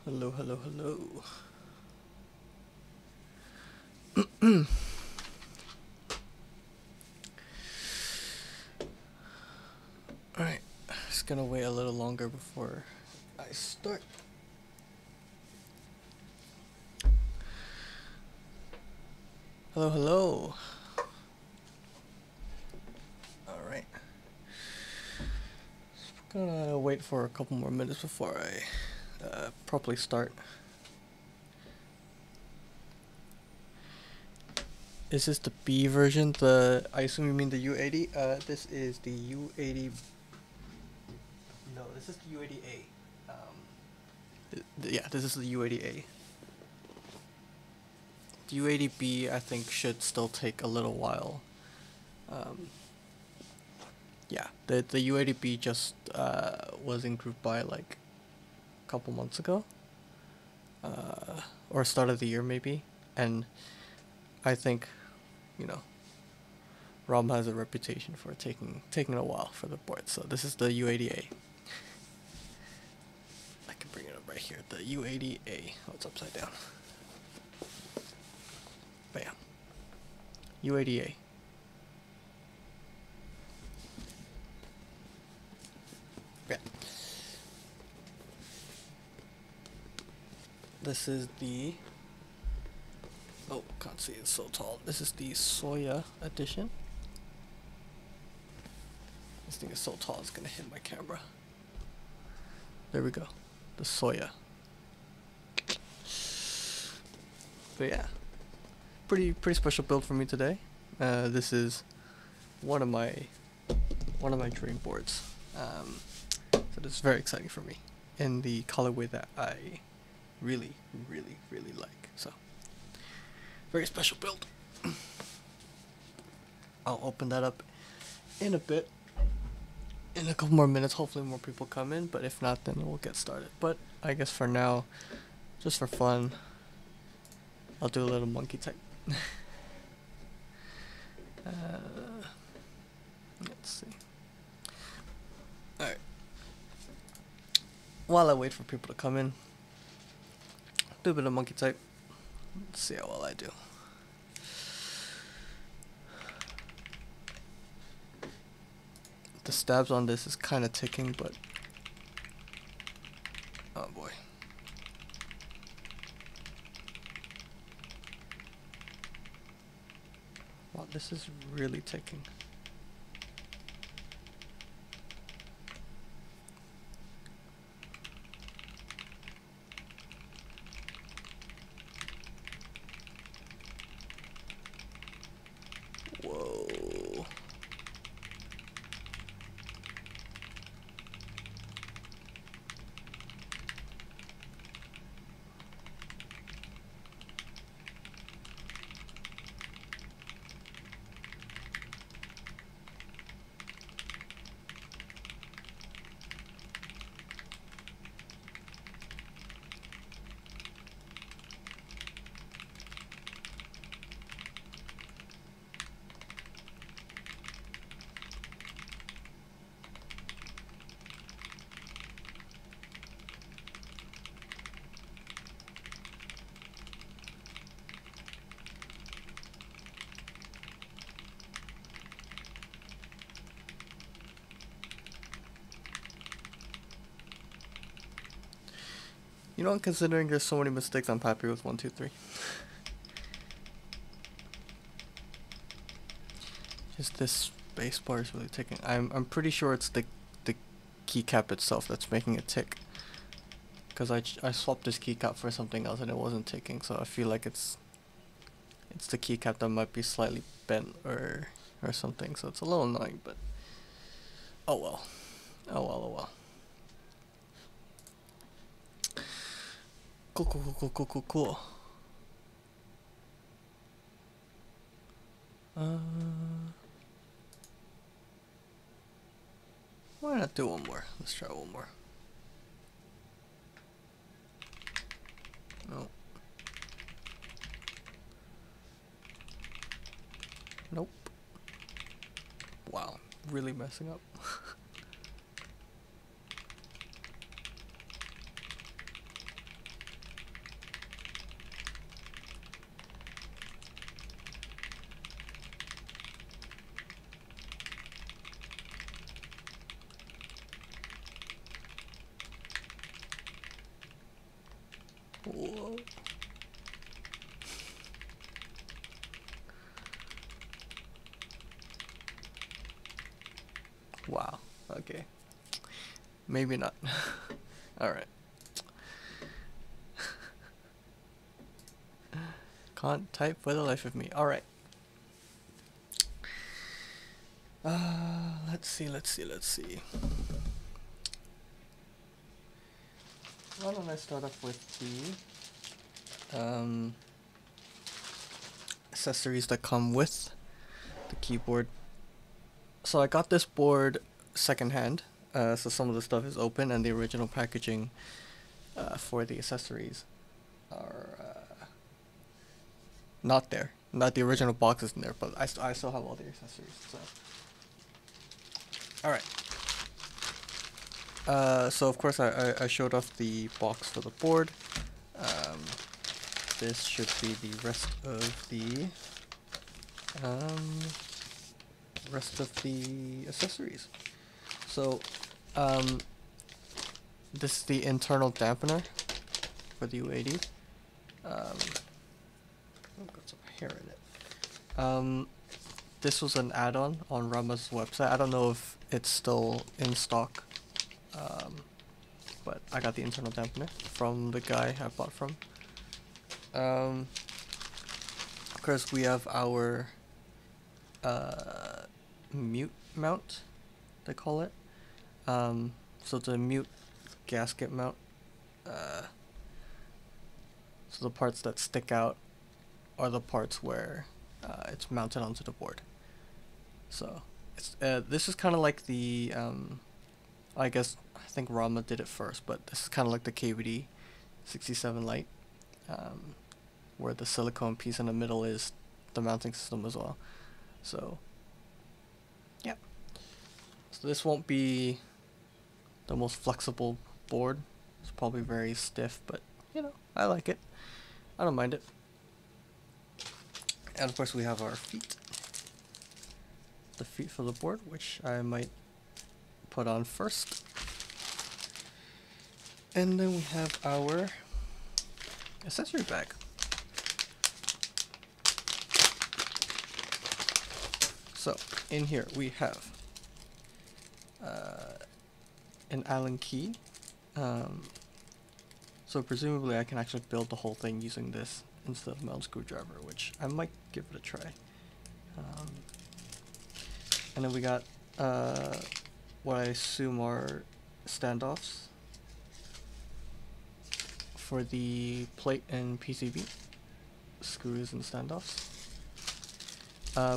Hello, hello, hello. Alright, just gonna wait a little longer before I start. Hello, hello. Alright. Gonna wait for a couple more minutes before I properly start. Is this the B version? I assume you mean the U80? This is the U80. No, this is the U80A. Yeah, this is the U80A. The U80B, I think, should still take a little while. Yeah, the U80B just was in group buy like a couple months ago, or start of the year maybe, and I think, Rama has a reputation for taking a while for the board. So this is the U80A. I can bring it up right here. The U80A. Oh, it's upside down. Bam. U80A. Yeah. This is the. Oh, can't see, it's so tall. This is the Soya edition. This thing is so tall it's gonna hit my camera. There we go. The Soya. But yeah. Pretty special build for me today. This is one of my dream boards. So this is very exciting for me in the colorway that I really like. So very special build. I'll open that up in a bit. In a couple more minutes, hopefully more people come in, but if not, then we'll get started. But I guess for now, just for fun, I'll do a little monkey type. Let's see. Alright. While I wait for people to come in, do a bit of monkey type. Let's see how well I do. The stabs on this is kind of ticking, but oh boy. Wow, this is really ticking. Whoa. You know, considering there's so many mistakes, I'm happy with 1, 2, 3. Just this base bar is really ticking. I'm pretty sure it's the keycap itself that's making it tick. Because I swapped this keycap for something else and it wasn't ticking, so I feel like it's the keycap that might be slightly bent or something. So it's a little annoying, but oh well. Oh well, oh well. Cool. Why not do one more? Let's try one more. No. Nope. Wow, really messing up. Whoa. Wow. Okay. Maybe not. Alright. Can't type for the life of me. Alright. Let's see. Why don't I start off with the accessories that come with the keyboard. So I got this board secondhand, so some of the stuff is open, and the original packaging for the accessories are not there. Not the original box isn't there, but I still have all the accessories. So, all right. So of course I showed off the box for the board. This should be the rest of the accessories. So this is the internal dampener for the U80. Got some hair in it. This was an add-on on Rama's website. I don't know if it's still in stock. But I got the internal dampener from the guy I bought from. Of course, we have our mute mount, they call it. So the mute gasket mount. So the parts that stick out are the parts where it's mounted onto the board. So it's this is kind of like the I think Rama did it first, but this is kind of like the KVD 67 Lite, where the silicone piece in the middle is the mounting system as well. So, yeah. So this won't be the most flexible board. It's probably very stiff, but you know, I like it. I don't mind it. And of course we have our feet. The feet for the board, which I might put on first. And then we have our accessory bag. So in here we have an Allen key. So presumably I can actually build the whole thing using this instead of my own screwdriver, which I might give it a try. And then we got what I assume are standoffs for the plate and PCB, screws and standoffs.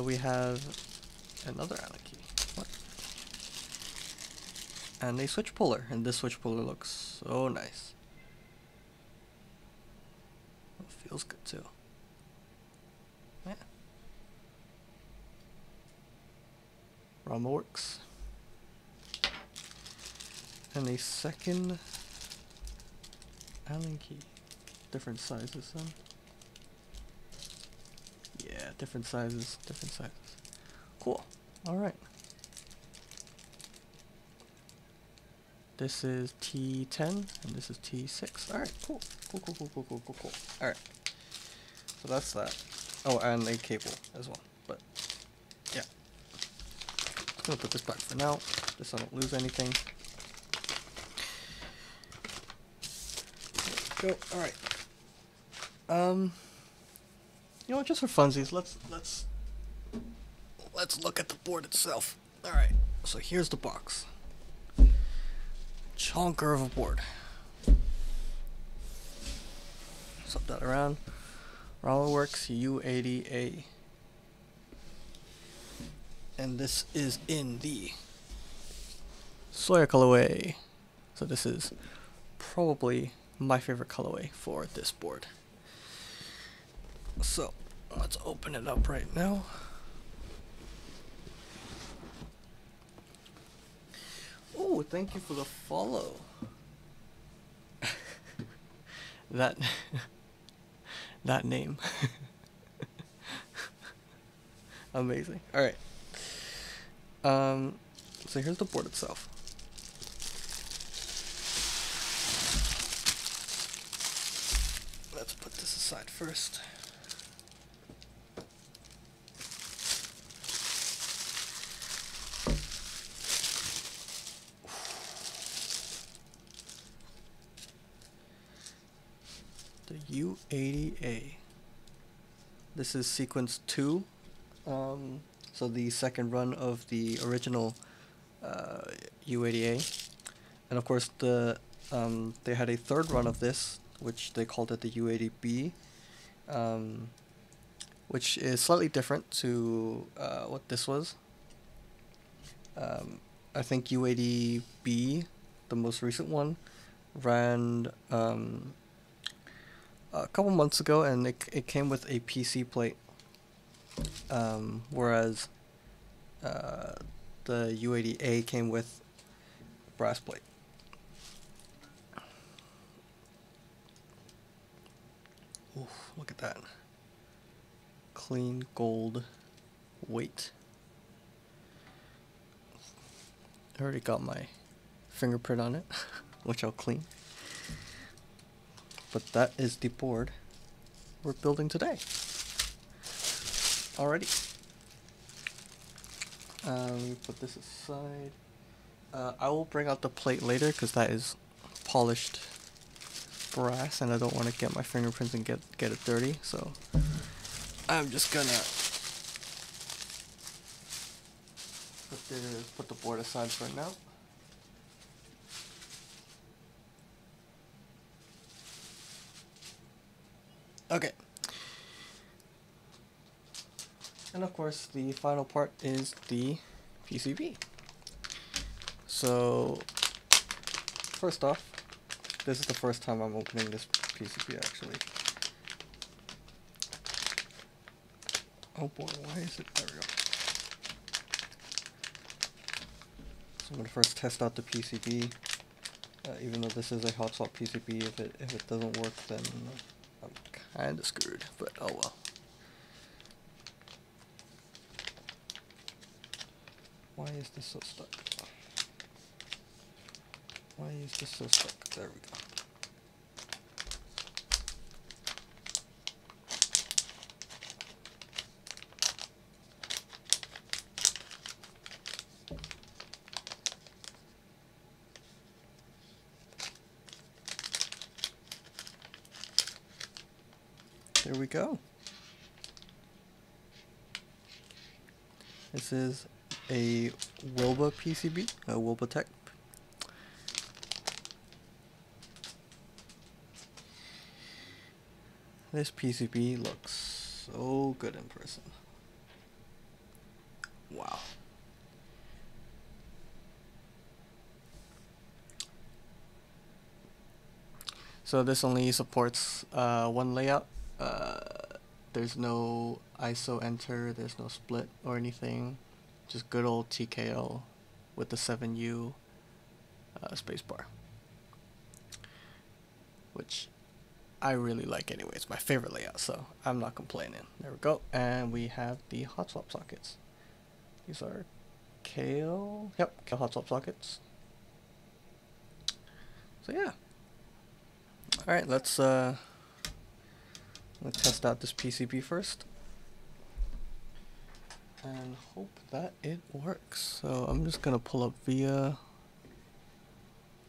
We have another Allen key. What? And a switch puller, and this switch puller looks so nice. It feels good too. Yeah. Rama works. And a second Allen key. Different sizes, huh? Yeah, different sizes. Cool. Alright. This is T10 and this is T6. Alright, cool. Cool. Alright. So that's that. Oh, and a cable as well. But yeah. I'm gonna put this back for now, just so I don't lose anything. There we go. Alright. You know, just for funsies, let's look at the board itself. Alright, so here's the box. Chonker of a board. Flip that around. Rama Works U80A. And this is in the Soya colorway. So this is probably my favorite colorway for this board. So let's open it up right now. Oh, thank you for the follow. that name. Amazing. All right. So here's the board itself. let's put this aside first. The U80A. This is sequence 2, so the second run of the original U80A, and of course they had a third run of this, which they called it the U80B, which is slightly different to what this was. I think U80B, the most recent one, ran a couple months ago, and it came with a PC plate, whereas the U80A came with brass plate. Oof, look at that. Clean gold weight. I already got my fingerprint on it, which I'll clean. But that is the board we're building today. Alrighty. Let me put this aside. I will bring out the plate later because that is polished brass, and I don't want to get my fingerprints and get it dirty. So I'm just gonna put the board aside for now. Okay. And of course, the final part is the PCB. So, first off, this is the first time I'm opening this PCB actually. Oh boy, why is it? There we go. So I'm gonna first test out the PCB. Even though this is a hot swap PCB, if it doesn't work, then I'm kinda screwed, but oh well. Why is this so stuck? Why is this so stuck? There we go. There we go. This is a Wilba PCB, a Wilba Tech. This PCB looks so good in person. Wow. So this only supports one layout. There's no ISO enter, there's no split or anything. Just good old TKO with the 7U spacebar, which I really like anyway. It's my favorite layout, so I'm not complaining. There we go. And we have the hot swap sockets. These are KO, yep, KO hot swap sockets. So yeah. Alright, let's test out this PCB first and hope that it works. So I'm just gonna pull up VIA,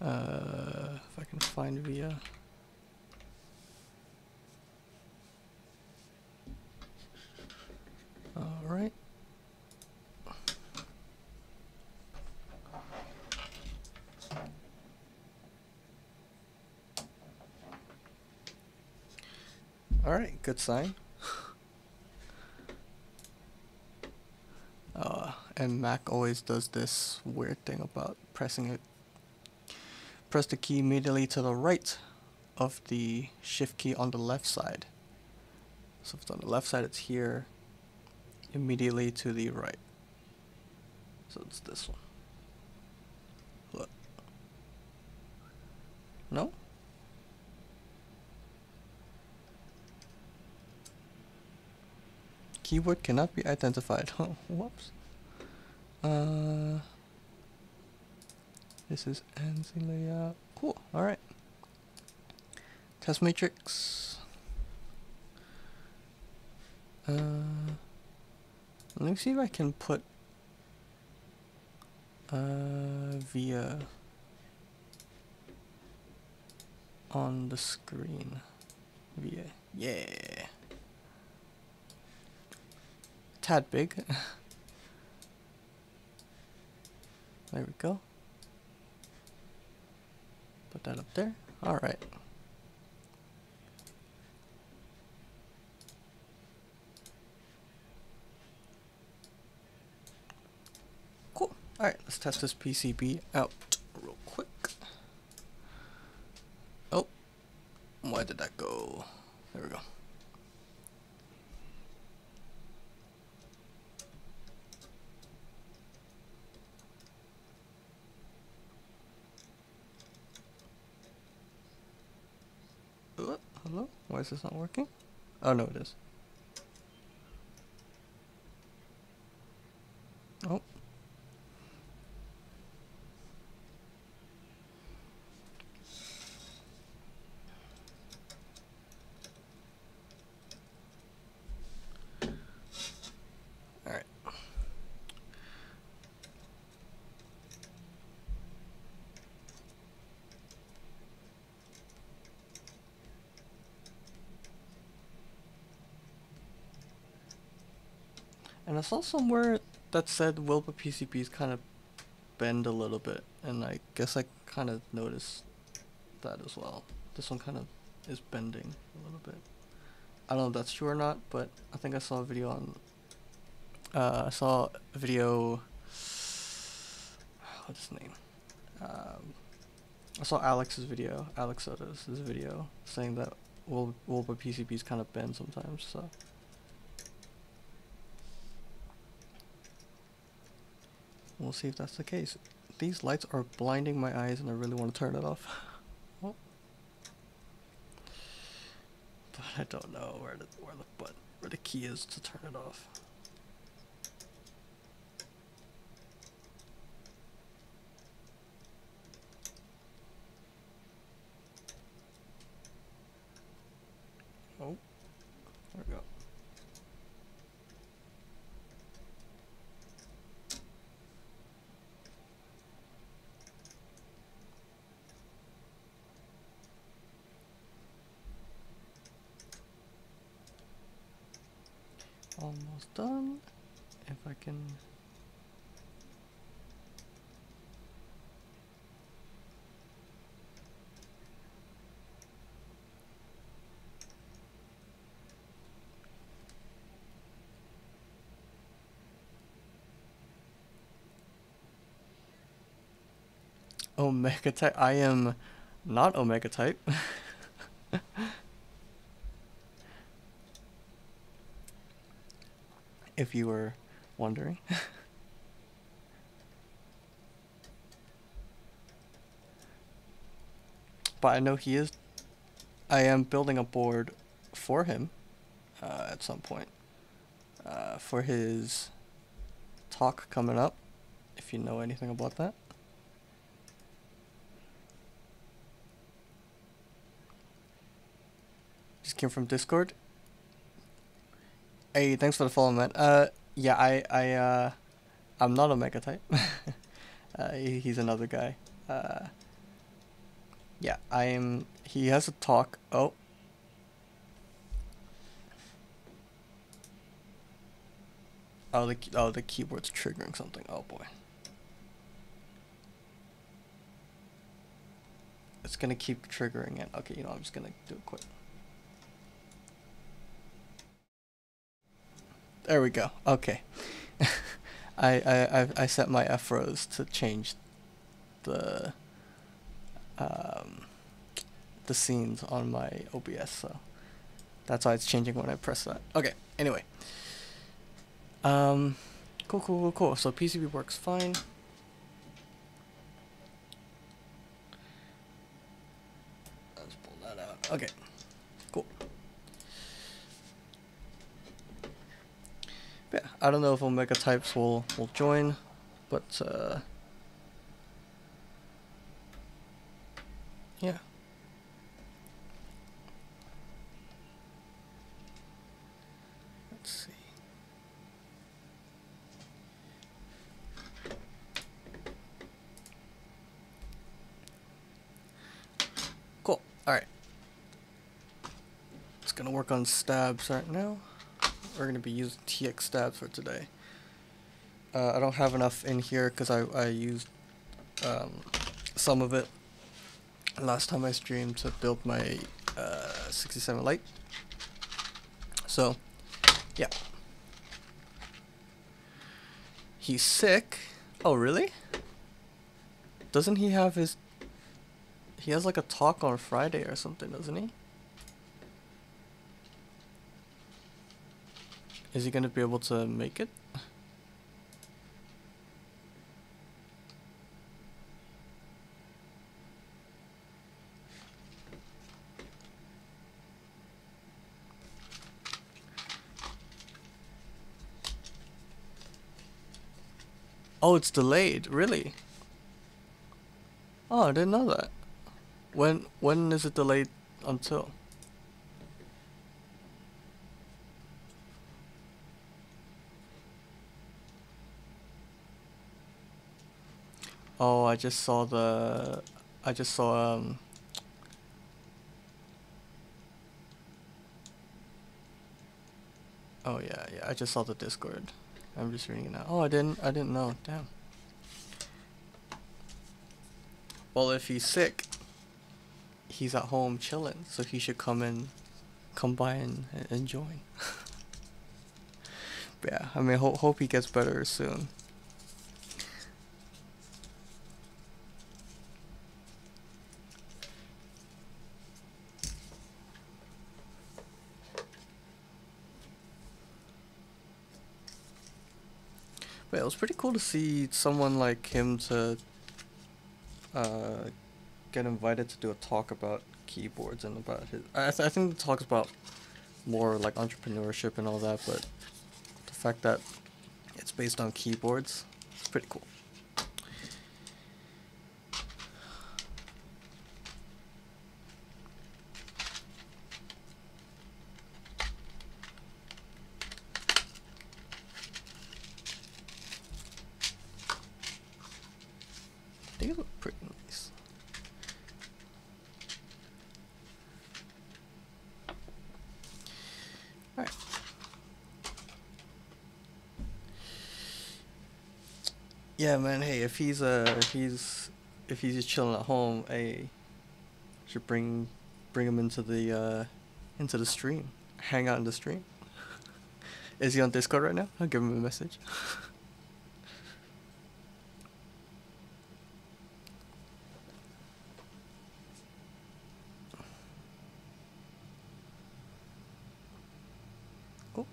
if I can find VIA. Alright. Alright, good sign. And Mac always does this weird thing about press the key immediately to the right of the shift key on the left side. So if it's on the left side, it's here, immediately to the right. So it's this one. Look. No? Keyboard cannot be identified. Oh, whoops. This is ANSI layout. Cool. Alright. Test matrix. Let me see if I can put via on the screen. Via, yeah. Tad big. There we go. Put that up there. All right. Cool. All right, let's test this PCB out real quick. Oh, why did that go? There we go. Hello? Why is this not working? Oh, no, it is. Oh. Alright. And I saw somewhere that said Wilbur PCBs kind of bend a little bit, and I guess I kind of noticed that as well. This one kind of is bending a little bit. I don't know if that's true or not, but I think I saw a video on I saw a video, what's his name? I saw Alex's video, Alex Soto's video, saying that Wilbur PCBs kind of bend sometimes, so. We'll see if that's the case. These lights are blinding my eyes and I really want to turn it off. Oh. But I don't know where the key is to turn it off. Oh, there we go. Almost done. If I can. Omega type. I am not Omega type. If you were wondering. But I know he is. I am building a board for him at some point for his talk coming up, if you know anything about that. Just came from Discord. Hey, thanks for the follow, man. Yeah, I'm not a mega type. He's another guy. Yeah, I am. He has a talk. Oh. Oh, the keyboard's triggering something. Oh boy. It's gonna keep triggering it. Okay, you know, I'm just gonna do it quick. There we go. Okay. I set my F-Rose to change the scenes on my OBS, so that's why it's changing when I press that. Okay, anyway. Cool. So PCB works fine. Let's pull that out. Okay, cool. Yeah, I don't know if Omega types will join, but yeah. Let's Just gonna work on stabs right now. We're gonna be using TX stabs for today. I don't have enough in here because I used some of it last time I streamed to build my 67 Lite. So, yeah. He's sick. Oh, really? Doesn't he have his... He has like a talk on Friday or something, doesn't he? Is he gonna be able to make it? Oh, it's delayed, really? Oh, I didn't know that. When is it delayed until? Oh, I just saw oh yeah, I just saw the Discord. I'm just reading it now. Oh, I didn't know. Damn. Well, if he's sick, he's at home chilling, so he should come by and join. But yeah, I mean, hope he gets better soon. But it was pretty cool to see someone like him to get invited to do a talk about keyboards and about his... I think the talk's about more like entrepreneurship and all that, but the fact that it's based on keyboards, it's pretty cool. They look pretty nice. Alright. Yeah, man. Hey, if he's just chilling at home, hey, should bring him into the stream. Hang out in the stream. Is he on Discord right now? I'll give him a message. Oh.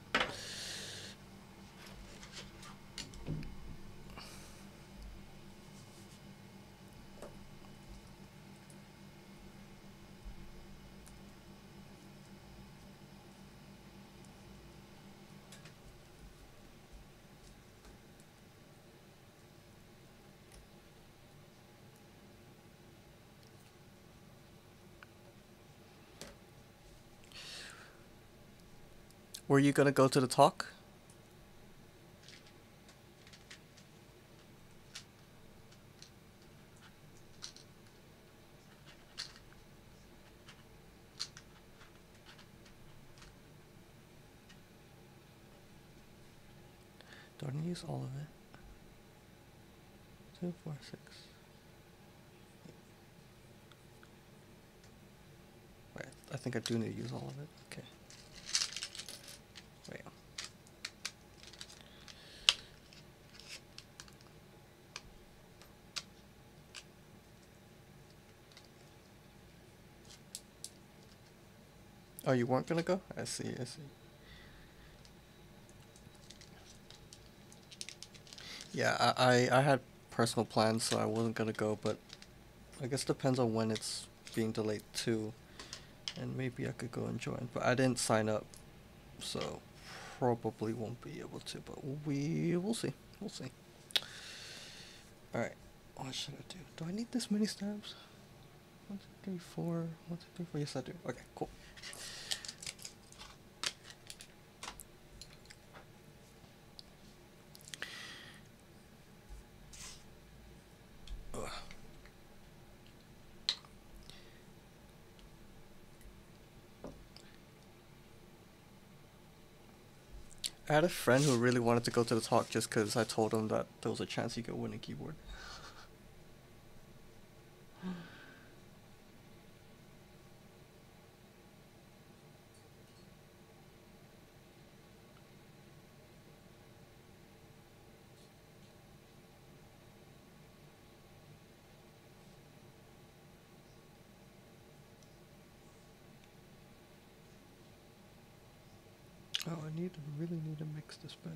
Were you gonna go to the talk? Do I need to use all of it? 2, 4, 6. Wait, I think I do need to use all of it. Okay. Wait. Oh, you weren't gonna go? I see. Yeah, I had personal plans, so I wasn't gonna go, but I guess depends on when it's being delayed too, and maybe I could go and join, but I didn't sign up, so probably won't be able to, but we'll see. Alright, what should I do? Do I need this many stabs? 1, 2, 3, 4. 1, 2, 3, 4. Yes, I do. Okay, cool. I had a friend who really wanted to go to the talk just because I told him that there was a chance he could win a keyboard. Oh, really need to mix this better.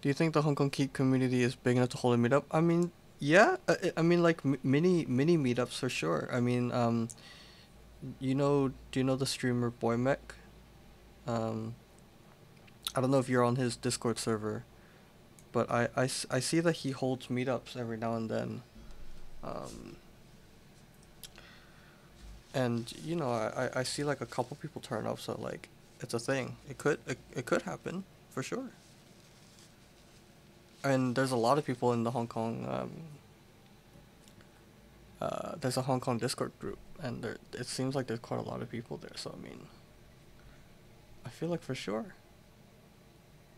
Do you think the Hong Kong Key community is big enough to hold a meetup? I mean, yeah. I mean, like mini meetups for sure. I mean, do you know the streamer Boy Mech? Um, I don't know if you're on his Discord server, but I see that he holds meetups every now and then. Um, and I see like a couple people turn up, so like it's a thing. It could happen for sure. And there's a lot of people in the Hong Kong. There's a Hong Kong Discord group, and it seems like there's quite a lot of people there. So I mean, I feel like for sure.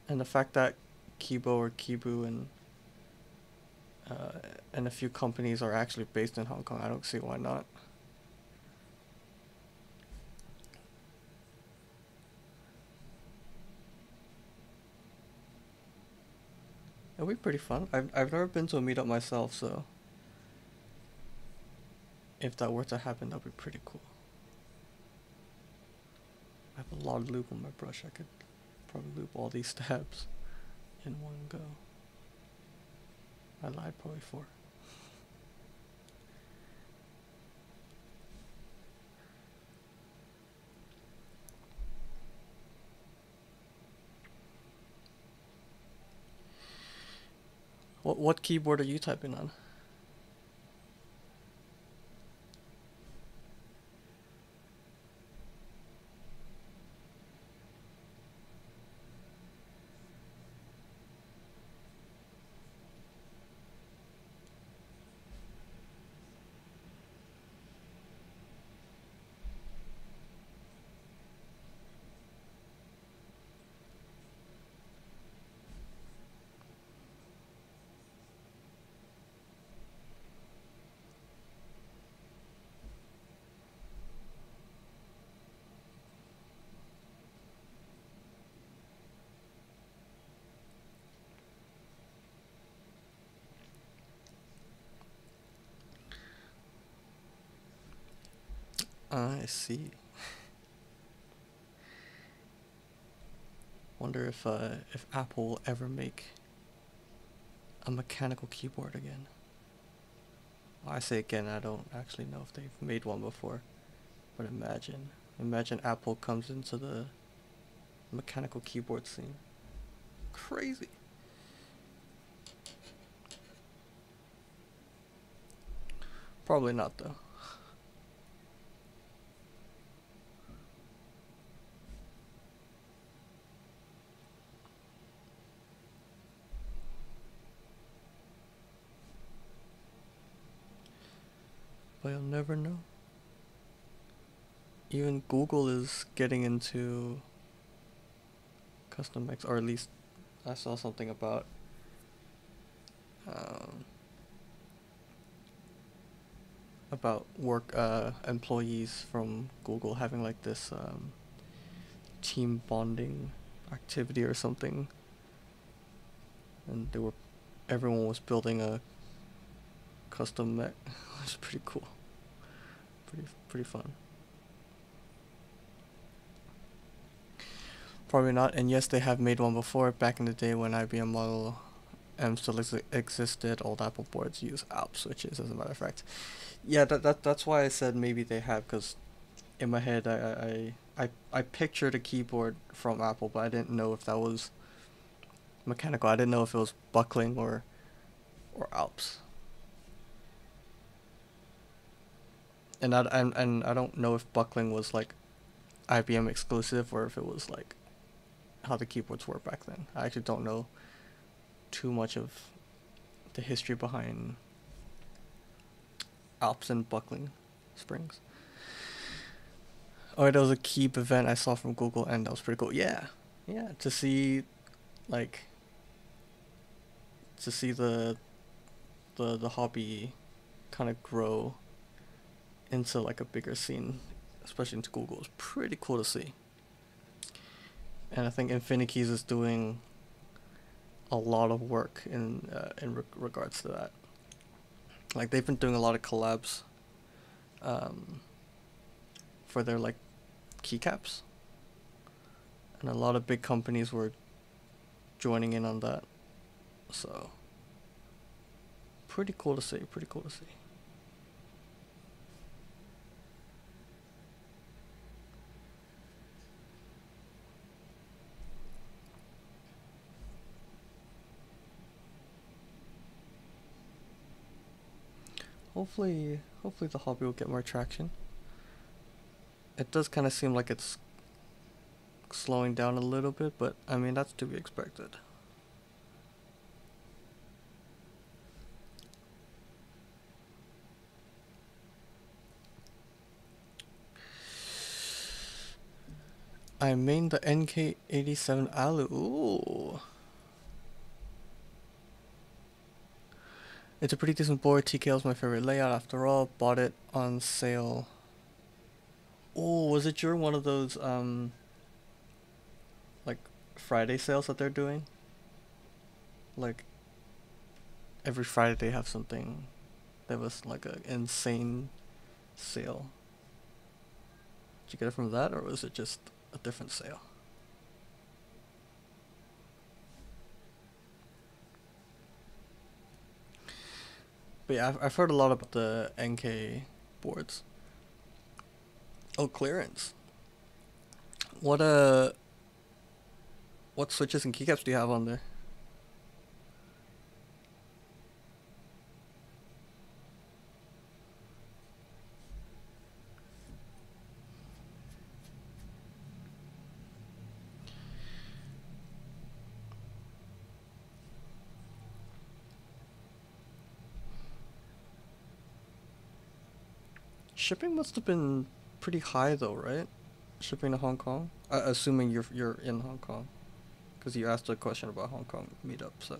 And the fact that Kibo or Kibu and a few companies are actually based in Hong Kong, I don't see why not. It'll be pretty fun. I've never been to a meetup myself, so if that were to happen, that'd be pretty cool. I have a lot of lube on my brush. I could probably lube all these tabs in one go. I lied, probably four. What keyboard are you typing on? I see. Wonder if Apple will ever make a mechanical keyboard again. I say again, I don't actually know if they've made one before, but imagine Apple comes into the mechanical keyboard scene. Crazy. Probably not though. But you'll never know. Even Google is getting into custom X, or at least I saw something about um, work employees from Google having like this team bonding activity or something, and everyone was building a custom mech. It's pretty cool. Pretty fun. Probably not. And yes, they have made one before. Back in the day when IBM Model M still existed, old Apple boards use ALP switches. As a matter of fact, yeah, that's why I said maybe they have. Because in my head, I pictured a keyboard from Apple, but I didn't know if that was mechanical. I didn't know if it was buckling or ALPs. and I don't know if buckling was like IBM exclusive or if it was like how the keyboards were back then. I actually don't know too much of the history behind Alps and buckling springs. Oh, there was a Keep event I saw from Google, and that was pretty cool. Yeah, yeah, to see, like, to see the hobby kind of grow into like a bigger scene, especially into Google, is pretty cool to see. And I think Infinikeys is doing a lot of work in regards to that. Like they've been doing a lot of collabs, for their like keycaps, and a lot of big companies were joining in on that. So pretty cool to see. Pretty cool to see. Hopefully the hobby will get more traction. It does kind of seem like it's slowing down a little bit, but I mean that's to be expected. I made the NK87 Alu. Ooh. It's a pretty decent board. TKL is my favorite layout after all. Bought it on sale. Oh, was it during one of those like Friday sales that they're doing? Like every Friday they have something that was like an insane sale. Did you get it from that, or was it just a different sale? But yeah, I've heard a lot about the NK boards. Oh, clearance. What what switches and keycaps do you have on there? Shipping must have been pretty high though, right? Shipping to Hong Kong? Assuming you're in Hong Kong, because you asked a question about Hong Kong meetup, so.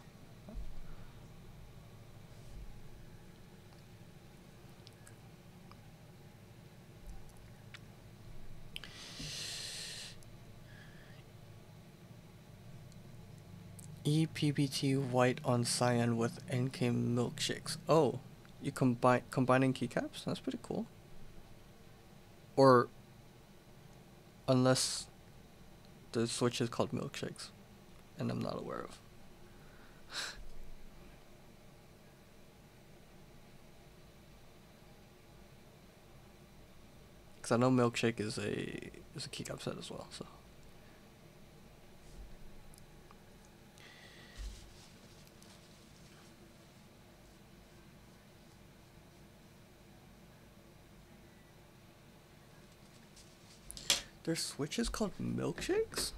ePBT white on cyan with NK milkshakes. Oh, you combining keycaps? That's pretty cool. Or unless the switch is called milkshakes, and I'm not aware of. Because I know milkshake is a keycap set as well. So. There's switches called milkshakes?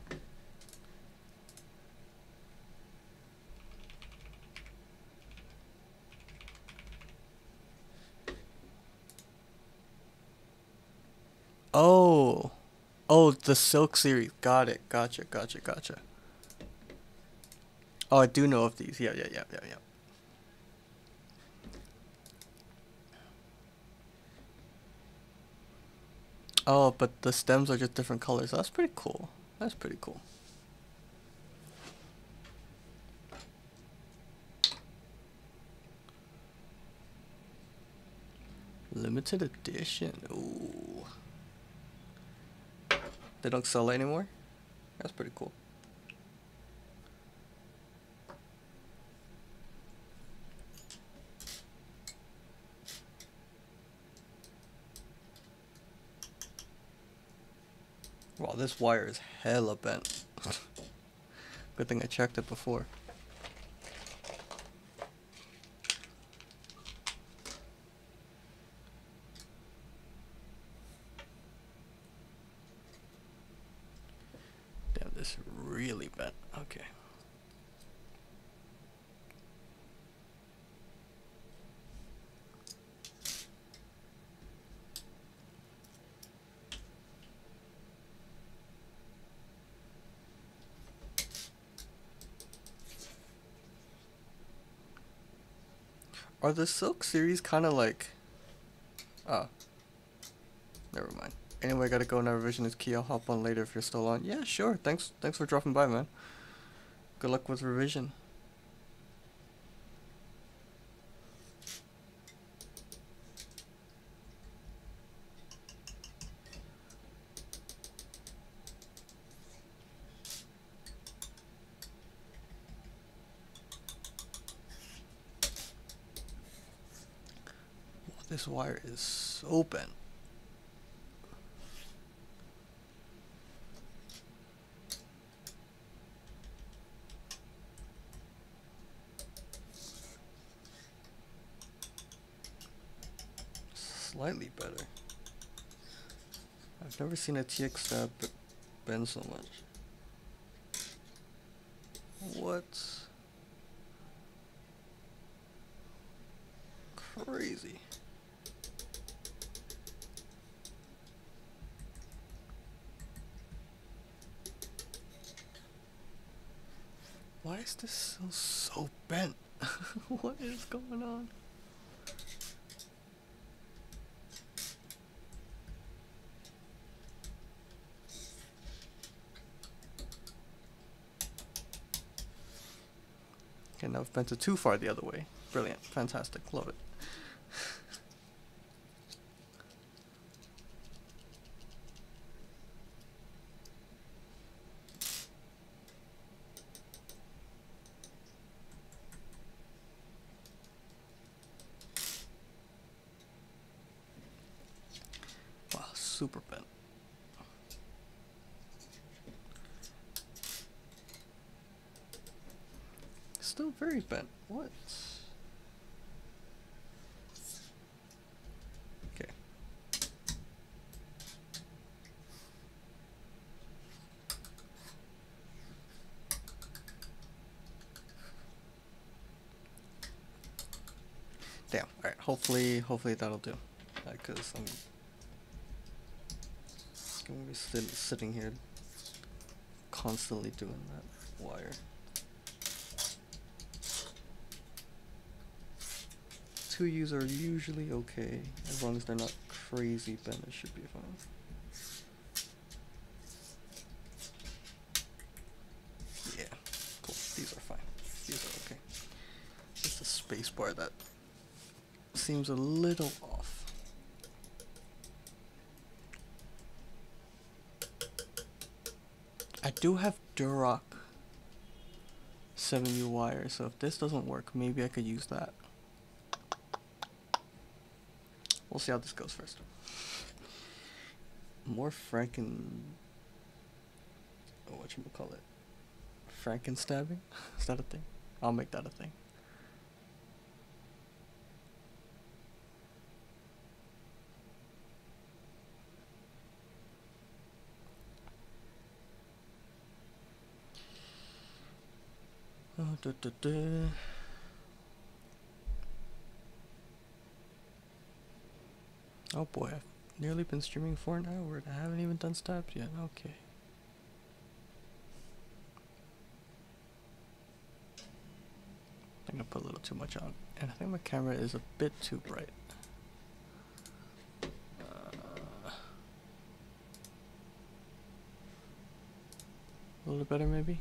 Oh. Oh, the Silk series. Got it. Gotcha. Oh, I do know of these. Yeah. Oh, but the stems are just different colors. That's pretty cool. That's pretty cool. Limited edition. Ooh. They don't sell it anymore? That's pretty cool. Wow, this wire is hella bent. Good thing I checked it before. really bent. Okay. Are the Silk series kind of like... Ah, never mind. Anyway, I gotta go now. Revision is key. I'll hop on later if you're still on. Yeah, sure. Thanks for dropping by, man. Good luck with revision. This wire is so bent. Slightly better. I've never seen a TX stab bend so much. What? Crazy. Why is this still so bent? What is going on? Okay, now I've bent it too far the other way. Brilliant. Fantastic. Love it. Wow, super bent. Still very bent. What? Okay. Damn. Alright, hopefully that'll do. Because I'm gonna be sitting here constantly doing that wire. Two U's are usually okay, as long as they're not crazy bent, it should be fine. Yeah, cool, these are fine, these are okay. Just the space bar that seems a little off. I do have Duroc 7U wire, so if this doesn't work, maybe I could use that. We'll see how this goes first. More whatchamacallit? Franken-stabbing? Is that a thing? I'll make that a thing. Oh, oh boy, I've nearly been streaming for an hour and I haven't even done stabs yet. Okay. I think I put a little too much on, and I think my camera is a bit too bright. A little better maybe?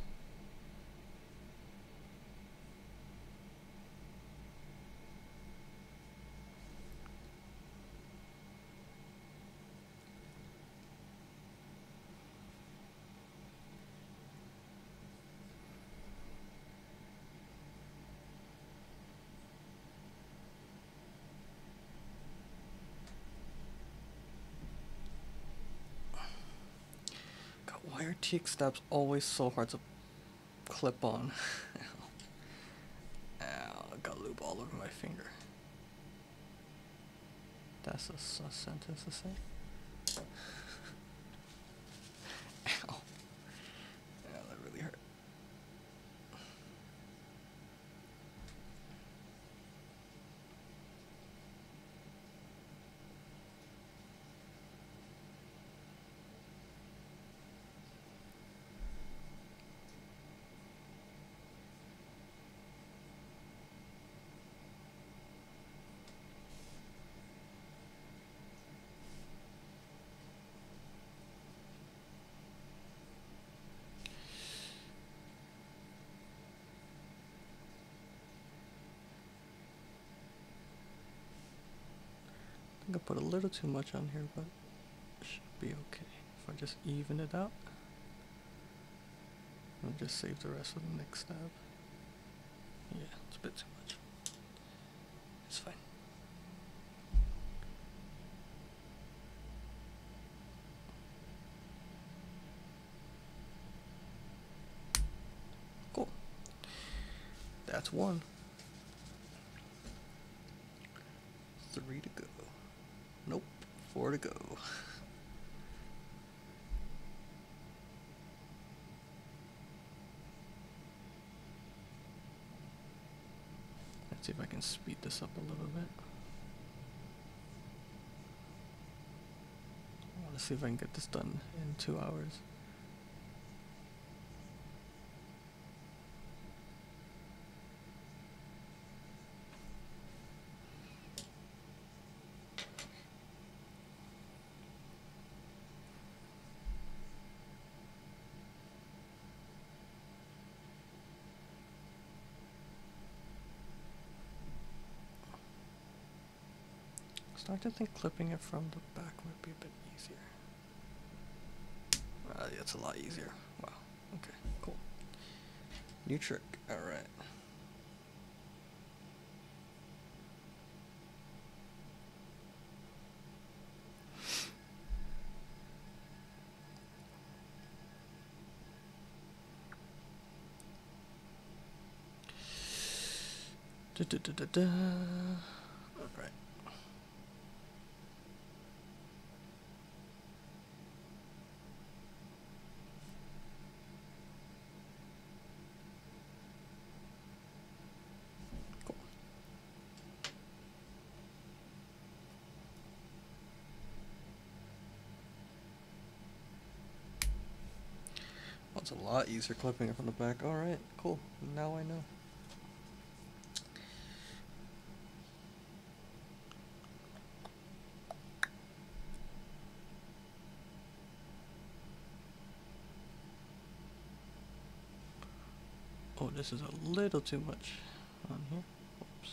Why are TX stabs always so hard to clip on? Ow, I got lube all over my finger. That's a sus sentence to say. Ow. Yeah, that really hurt. think I put a little too much on here, but it should be okay if I just even it out. I'll just save the rest for the next tab. Yeah, it's a bit too much. It's fine. Cool. That's 1. 3 to go. Nope. 4 to go. Let's see if I can speed this up a little bit. I want to see if I can get this done in 2 hours. I start to think clipping it from the back might be a bit easier. Yeah, it's a lot easier. Wow. Okay, cool. New trick. Alright. Alright. Well, it's a lot easier clipping it from the back. Alright, cool. Now I know. Oh, this is a little too much on here. Oops.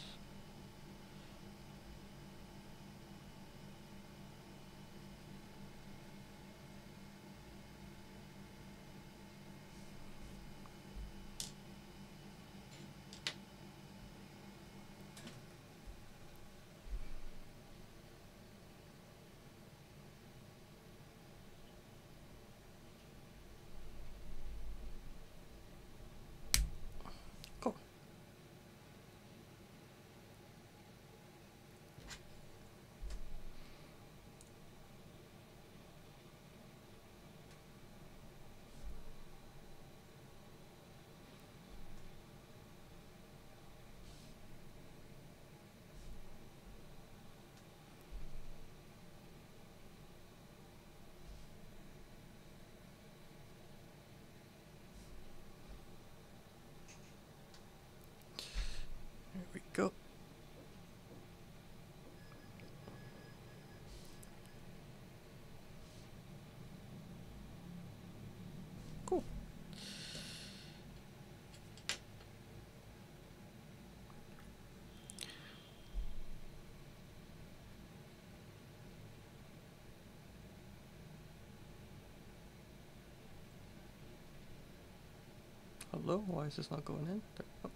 Cool. There we go. Cool. Hello? Why is this not going in? There. Oh.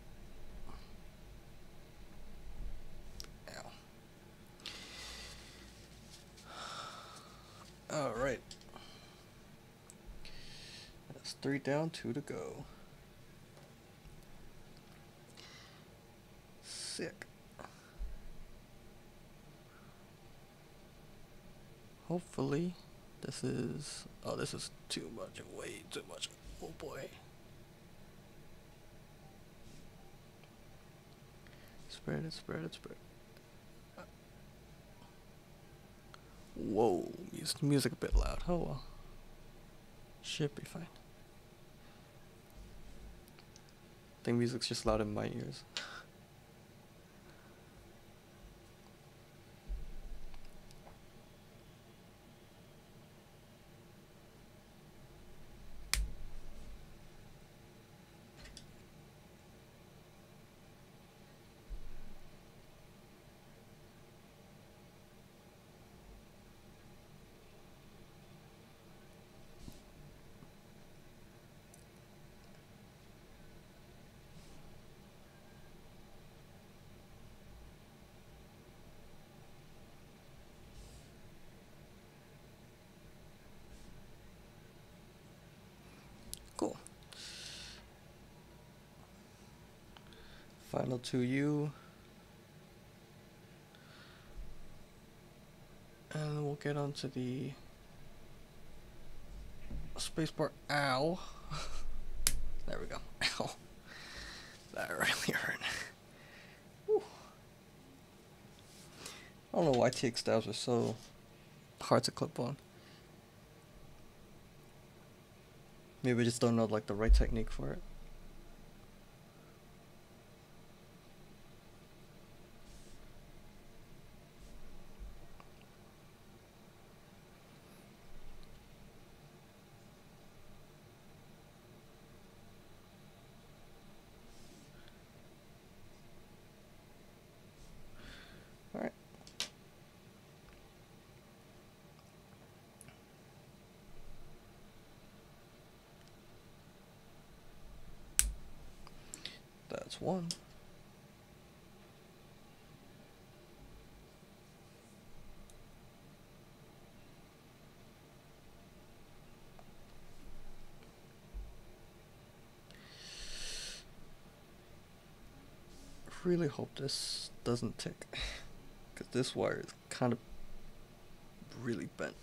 Ow. Alright. That's 3 down, 2 to go. Sick. Hopefully this is... Oh, this is too much. Way too much. Oh boy. Spread it, spread it, spread it. Whoa, music a bit loud. Oh well. Should be fine. I think music's just loud in my ears. Final 2U. And we'll get onto the spacebar. Ow. There we go. Ow. That really hurt. Whew. I don't know why TX stabs are so hard to clip on. Maybe I just don't know like the right technique for it. Alright. That's one. Really hope this doesn't tick, because this wire is kind of really bent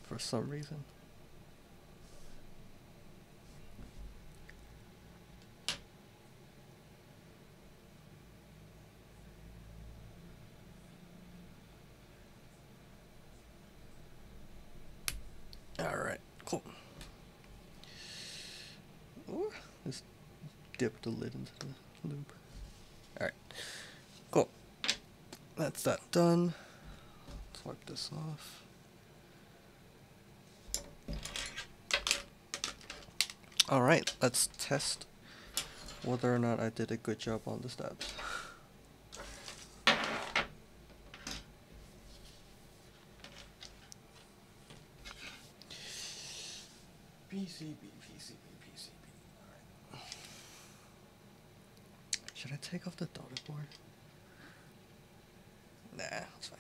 for some reason. Alright, cool. Or let's dip the lid into the loop. Alright, cool. That's that done. Let's wipe this off. Alright, let's test whether or not I did a good job on the stabs. PCB. Alright. Should I take off the daughter board? Nah, it's fine.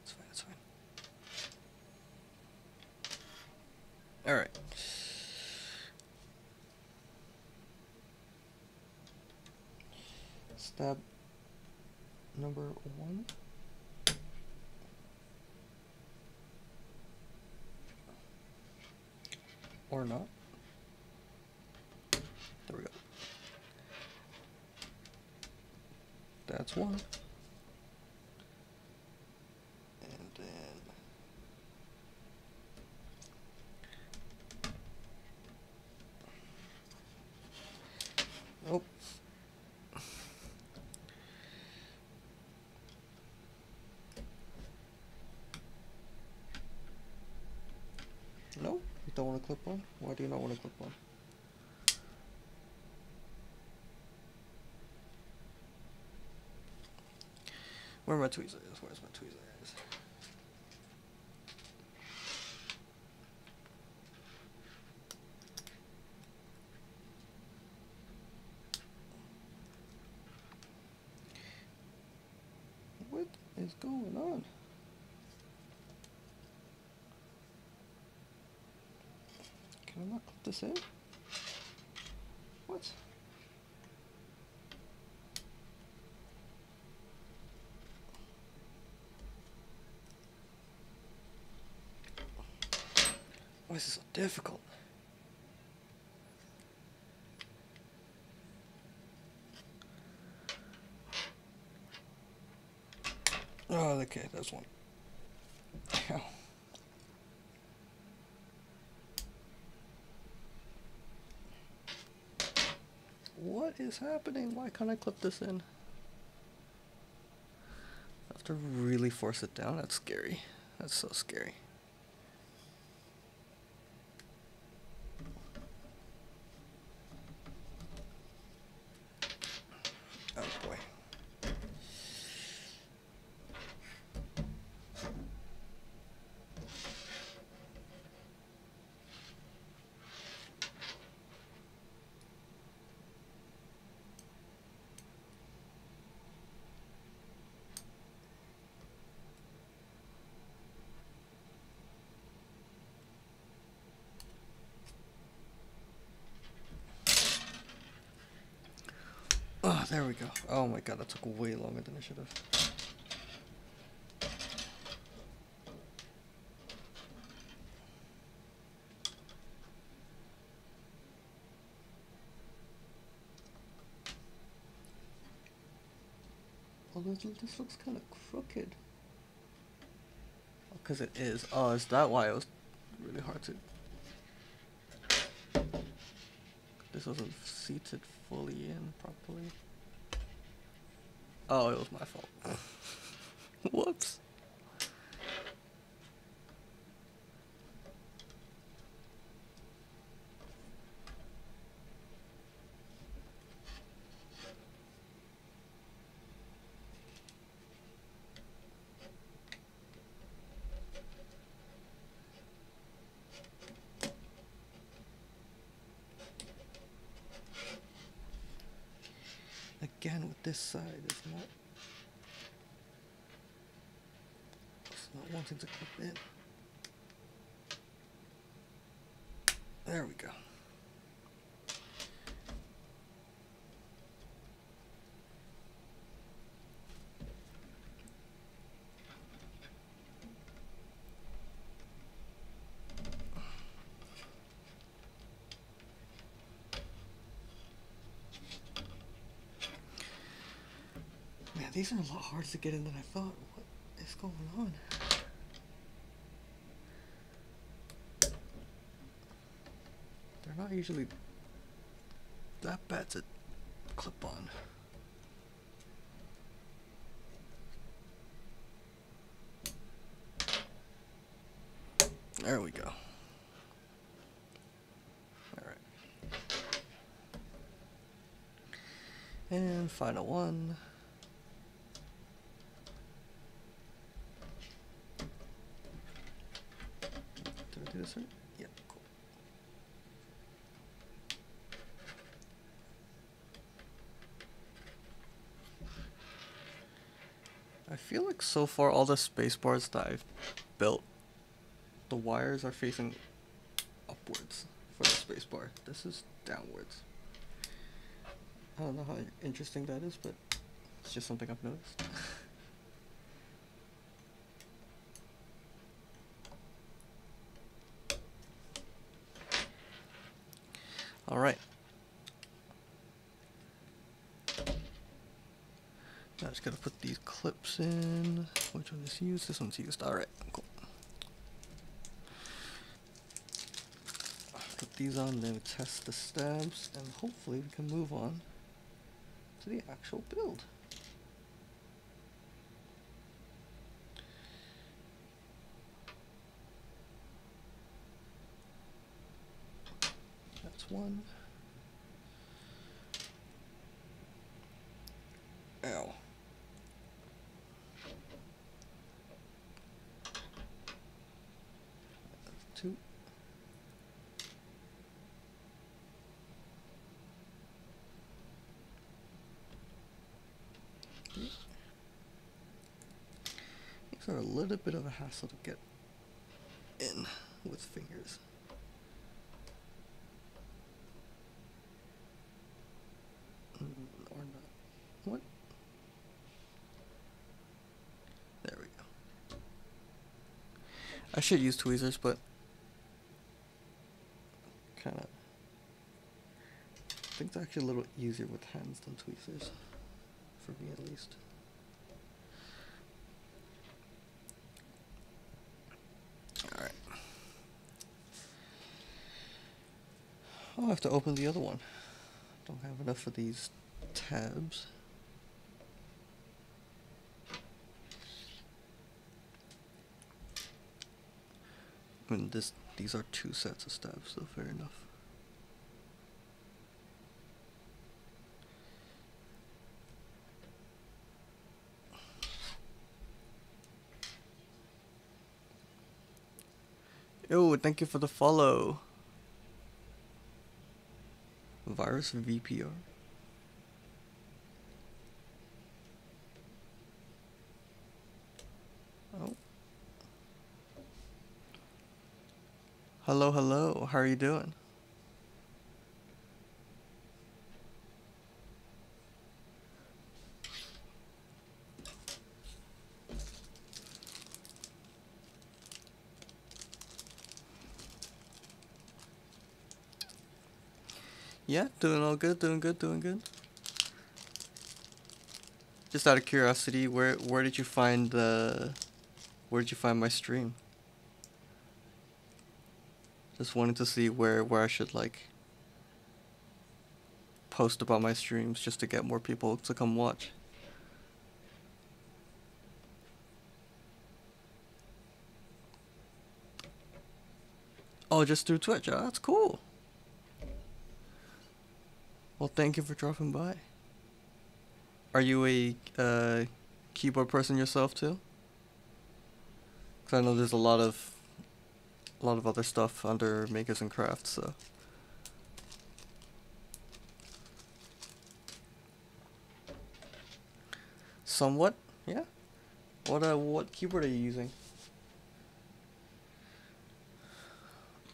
It's fine. Alright. Stab number 1. Or not. There we go. That's 1. And then nope. No, you don't want to clip on? Why do you not want to clip on? Where are my tweezers? Where's my tweezers? What is going on? Can I not clip this in? What? Why is this so difficult? Oh, okay, there's one. Ow. What is happening? Why can't I clip this in? I have to really force it down? That's scary. That's so scary. Oh boy. There we go. Oh my god, that took way longer than it should have. Although this looks kind of crooked. Oh, because it is. Oh, is that why it was really hard to... This wasn't seated fully in properly. Oh, it was my fault. Whoops. Again, with this side, it's not wanting to clip in. There we go. Man, these are a lot harder to get in than I thought. What is going on? They're not usually that bad to clip on. There we go. Alright. And final one. Did I do this right? Yeah, cool. I feel like so far all the spacebars that I've built, the wires are facing upwards for the spacebar. This is downwards. I don't know how interesting that is, but it's just something I've noticed. All right. Now I just gotta put these clips in. Which one is used? This one's used. All right, cool. Put these on, then test the stabs, and hopefully we can move on to the actual build. That's one. Ow. That's two. These are a little bit of a hassle to get in with fingers. Or not. What? There we go. I should use tweezers, but kind of, I think it's actually a little easier with hands than tweezers, for me at least. Alright. I'll have to open the other one. Don't have enough of these tabs. And these are two sets of stabs, so fair enough. Yo, thank you for the follow. Virus VPR. Oh. Hello, hello. How are you doing? Yeah, doing all good, doing good, doing good. Just out of curiosity, where did you find my stream? Just wanted to see where I should like post about my streams just to get more people to come watch. Oh, just through Twitch. Oh, that's cool. Well, thank you for dropping by. Are you a keyboard person yourself too? Because I know there's a lot of other stuff under Makers and Crafts, so. Somewhat, yeah. What keyboard are you using?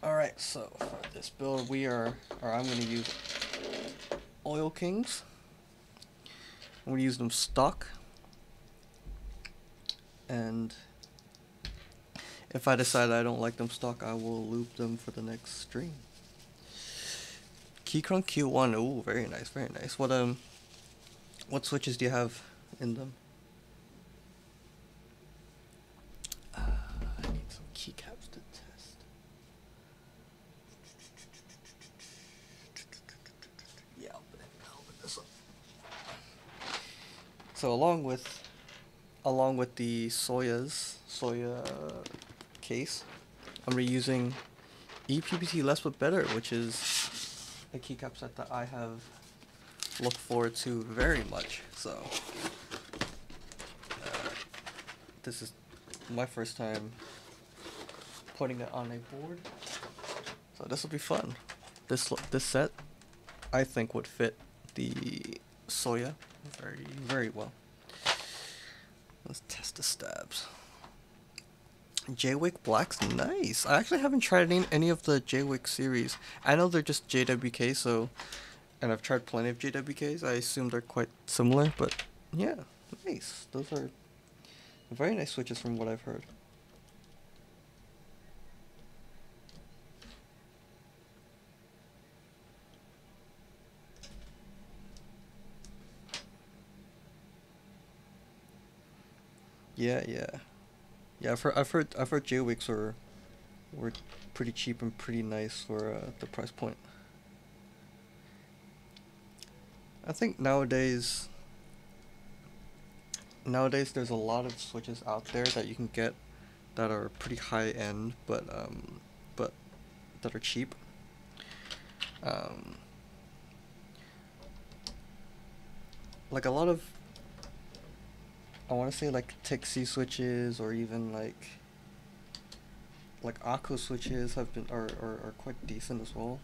Alright, so for this build I'm gonna use Oil Kings. I'm gonna use them stock. And if I decide I don't like them stock, I will loop them for the next stream. Keycaps Q1, ooh, very nice, very nice. What switches do you have in them? I need some keycaps to test. Yeah, I'll open this up. So along with the Soya case, I'm reusing ePBT less but better, which is a keycap set that I have looked forward to very much. So this is my first time putting it on a board, so this will be fun. This set I think would fit the Soya very, very well. Let's test the stabs. J-Wick Black's nice. I actually haven't tried any of the J-Wick series. I know they're just JWK, so, and I've tried plenty of JWKs. I assume they're quite similar, but yeah, nice. Those are very nice switches from what I've heard. Yeah. I've heard J-Wicks were pretty cheap and pretty nice for the price point. I think nowadays there's a lot of switches out there that you can get that are pretty high end, but that are cheap. Like a lot of, I want to say like Tixie switches or even like Akko switches are quite decent as well.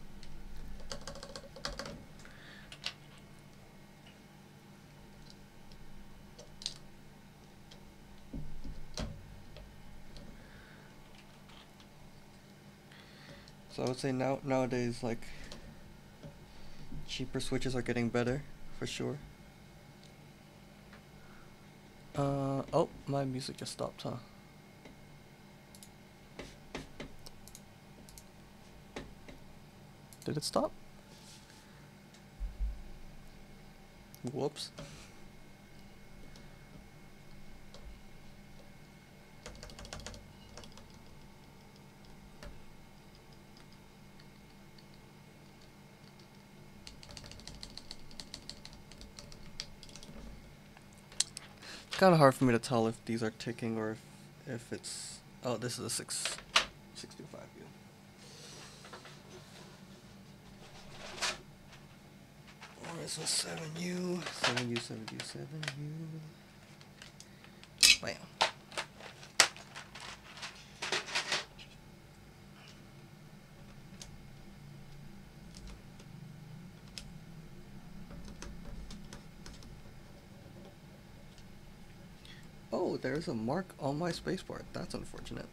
So I would say nowadays like cheaper switches are getting better for sure. Oh, my music just stopped, huh? Did it stop? Whoops. Kind of hard for me to tell if these are ticking or if it's, oh, this is a 625U. Or is a 7U, 7U. Bam. Oh, there's a mark on my spacebar. That's unfortunate.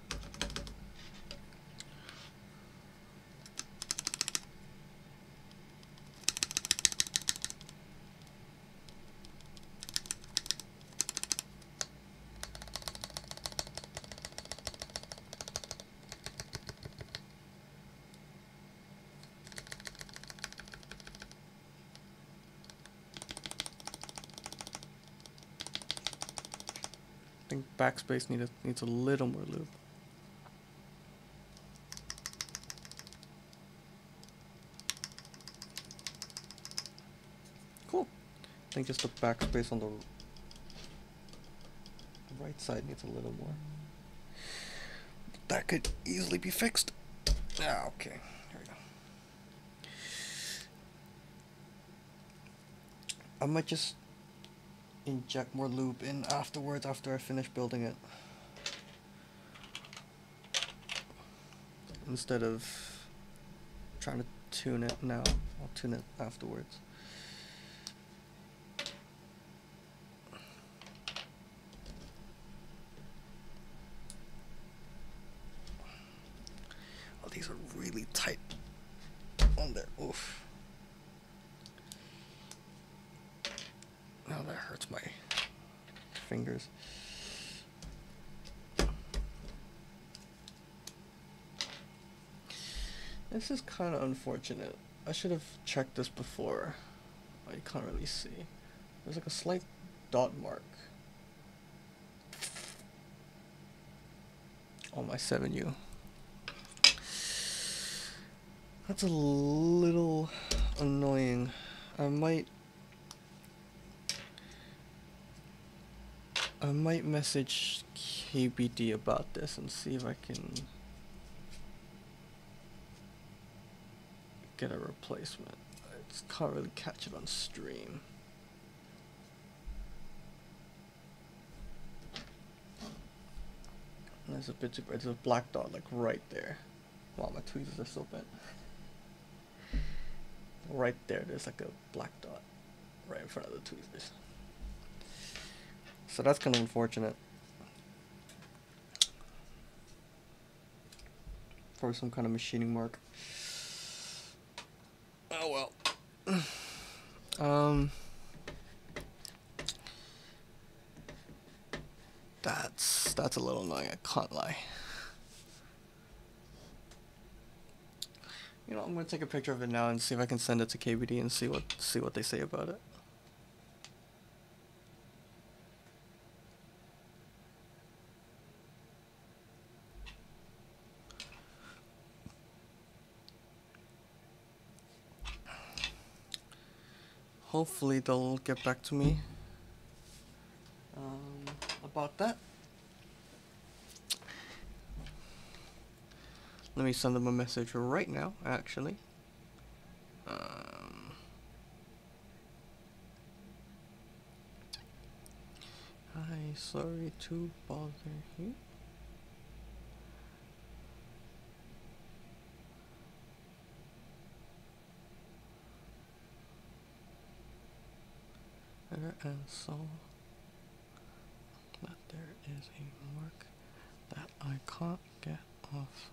I think backspace needs a little more lube. Cool. I think just the backspace on the right side needs a little more. That could easily be fixed. Ah, okay. Here we go. I might just inject more lube in afterwards after I finish building it. Instead of trying to tune it now, I'll tune it afterwards. Oh, these are really tight on there. Oof. Now that hurts my fingers. This is kind of unfortunate. I should have checked this before. Oh, you can't really see. There's like a slight dot mark on my 7U. That's a little annoying. I might message KBD about this and see if I can get a replacement. I just can't really catch it on stream. There's a black dot like right there. Wow, my tweezers are so bent. Right there, there's like a black dot right in front of the tweezers. So that's kind of unfortunate. For some kind of machining mark. Oh well. That's a little annoying, I can't lie. You know, I'm gonna take a picture of it now and see if I can send it to KBD and see what they say about it. Hopefully they'll get back to me about that. Let me send them a message right now, actually. Hi, sorry to bother you. And so that there is a mark that I can't get off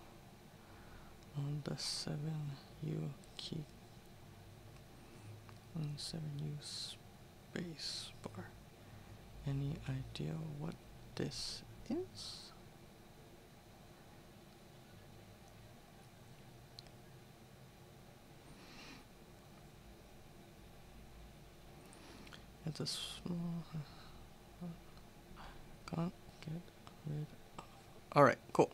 on the 7U key and 7U space bar. Any idea what this is? It's a small. Can't get rid of. Alright, cool.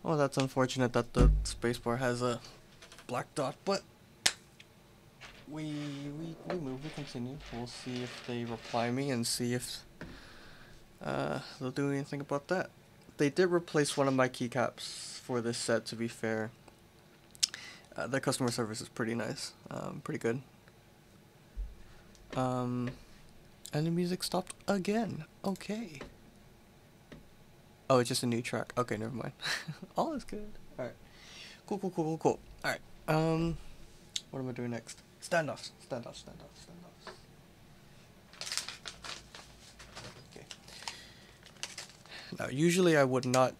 Well, that's unfortunate that the spacebar has a black dot, but we move, we continue. We'll see if they reply me and see if they'll do anything about that. They did replace one of my keycaps for this set, to be fair. Their customer service is pretty nice, pretty good. And the music stopped again. Okay. Oh, it's just a new track. Okay, never mind. All is good. Alright. Cool. Alright. What am I doing next? Standoffs. Okay. Now, usually I would not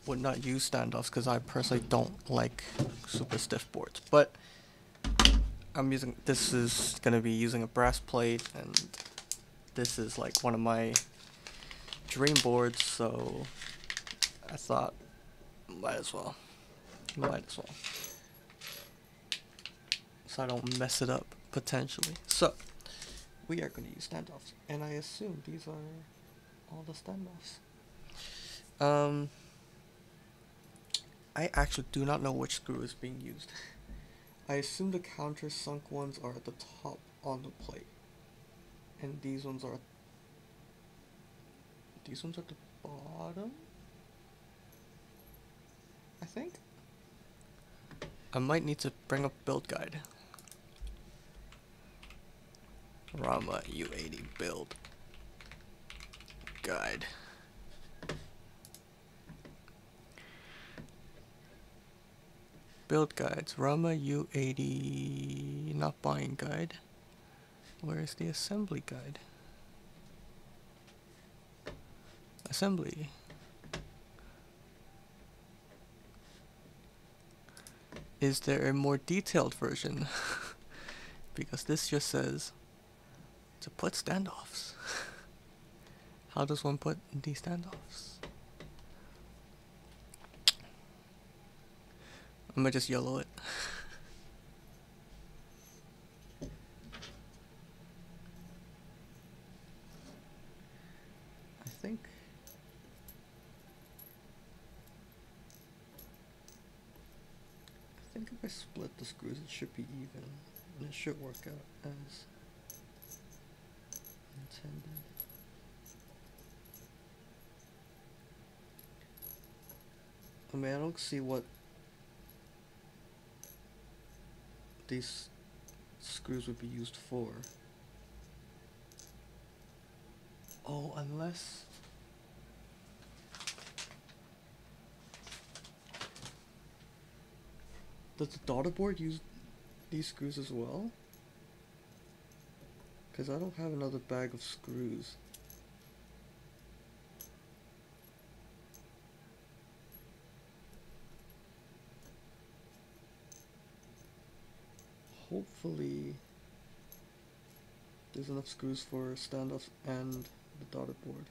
use standoffs because I personally don't like super stiff boards, but this is gonna be using a brass plate, and this is like one of my dream boards, so I thought might as well. so I don't mess it up potentially. So we are going to use standoffs, and I assume these are all the standoffs. I actually do not know which screw is being used. I assume the countersunk ones are at the top on the plate, and these ones are at the bottom, I think. I might need to bring up build guide. Rama U80 build guide. Build guides. Rama U80 not buying guide. Where is the assembly guide? Assembly. Is there a more detailed version? Because this just says to put standoffs. How does one put these standoffs? I'm gonna just yellow it. I think if I split the screws, it should be even, and it should work out as intended. I mean, I don't see what these screws would be used for. Oh, unless... Does the daughter board use these screws as well? Because I don't have another bag of screws. Hopefully there's enough screws for standoffs and the daughter board.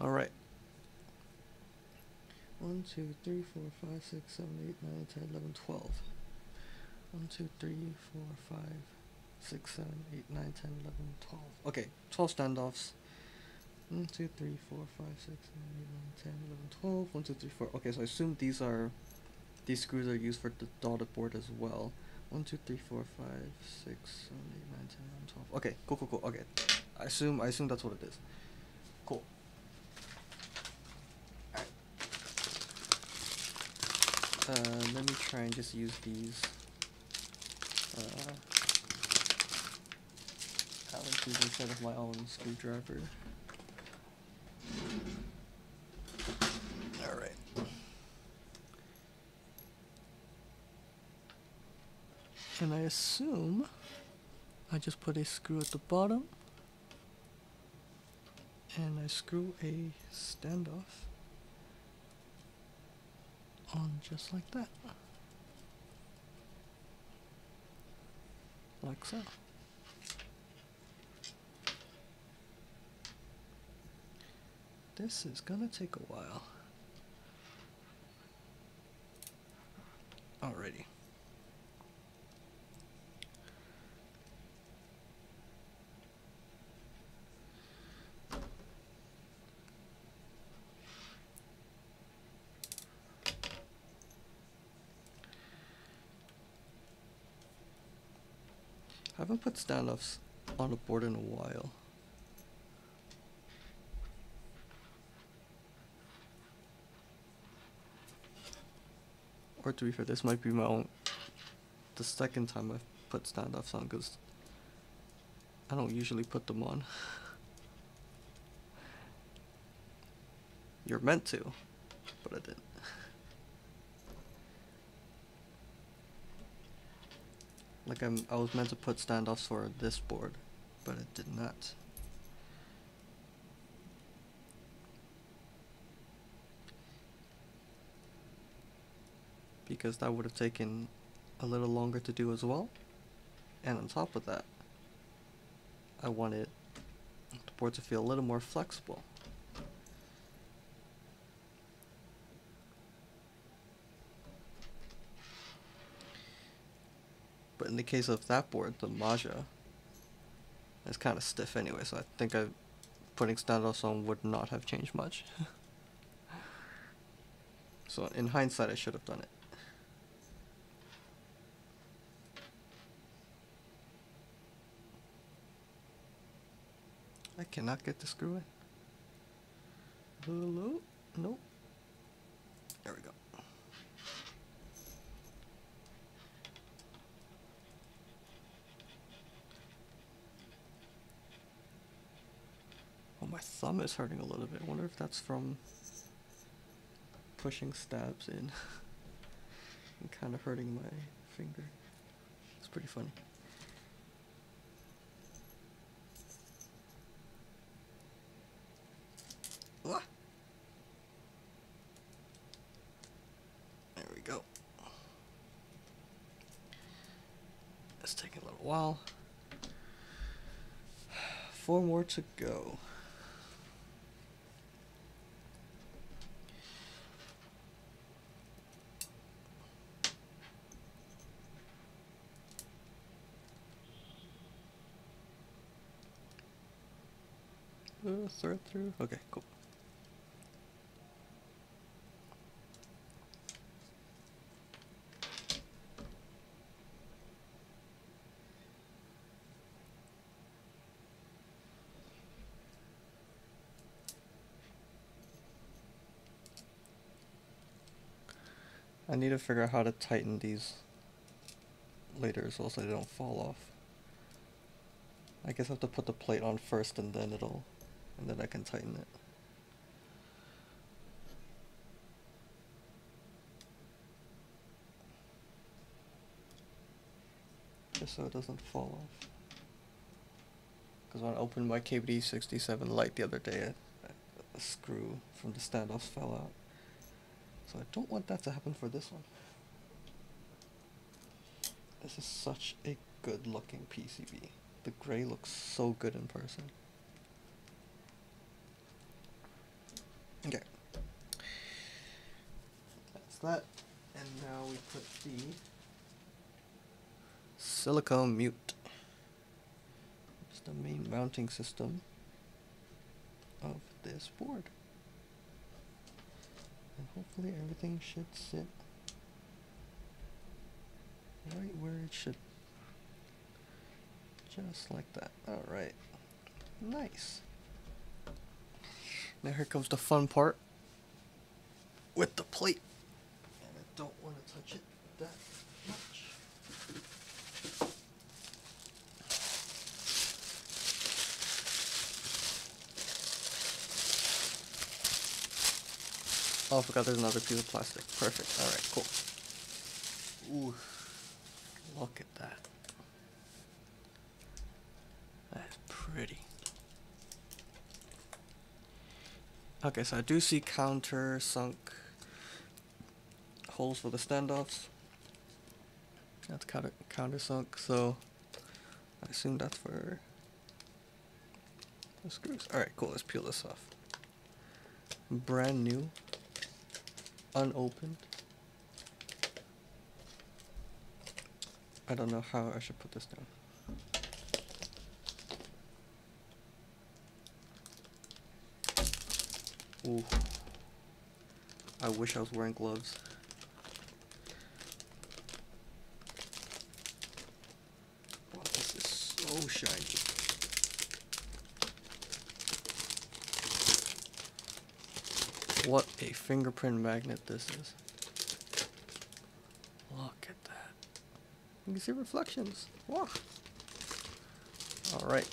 Alright. 1, 2, 3, 4, 5, 6, 7, 8, 9, 10, 11, 12. 1, 2, 3, 4, 5, 6, 7, 8, 9, 10, 11, 12. Okay, 12 standoffs. 1, 2, 3, 4, 5, 6, 7, 8, 9, 10, 11, 12. 1, 2, 3, 4. Okay, so I assume these screws are used for the daughter board as well. 1, 2, 3, 4, 5, 6, 7, 8, 9, 10, 11, 12. Okay, cool. Okay. I assume that's what it is. Cool. Let me try and just use these Allen keys instead of my own screwdriver. Alright. And I assume I just put a screw at the bottom and I screw a standoff on just like that. Like so. This is gonna take a while. Alrighty. I haven't put standoffs on a board in a while. Or to be fair, this might be the second time I've put standoffs on, because I don't usually put them on. You're meant to, but I didn't. Like I was meant to put standoffs for this board, but it did not. Because that would have taken a little longer to do as well. And on top of that, I wanted the board to feel a little more flexible. in the case of that board, the Maja is kind of stiff anyway, so I think putting standoffs on would not have changed much. So in hindsight, I should have done it. I cannot get the screw in. Hello? Nope. There we go. Oh, my thumb is hurting a little bit. I wonder if that's from pushing stabs in and kind of hurting my finger. It's pretty funny. Ah. There we go. It's taking a little while. 4 more to go. Thread through. Okay, cool. I need to figure out how to tighten these later as well so they don't fall off. I guess I have to put the plate on first and then I can tighten it. Just so it doesn't fall off. Because when I opened my KBD 67 light the other day, a screw from the standoffs fell out. So I don't want that to happen for this one. This is such a good looking PCB. The gray looks so good in person. Okay. That's that. And now we put the silicone mute. It's the main mounting system of this board. And hopefully everything should sit right where it should. Just like that. Alright. Nice. Now here comes the fun part with the plate. And I don't want to touch it that much. Oh, I forgot there's another piece of plastic. Perfect. Alright, cool. Ooh. Look at that. That's pretty. Okay, so I do see countersunk holes for the standoffs. That's countersunk, so I assume that's for the screws. Alright, cool, let's peel this off. Brand new, unopened. I don't know how I should put this down. Ooh. I wish I was wearing gloves. Wow, this is so shiny. What a fingerprint magnet this is. Look at that. You can see reflections. Wow. Alright.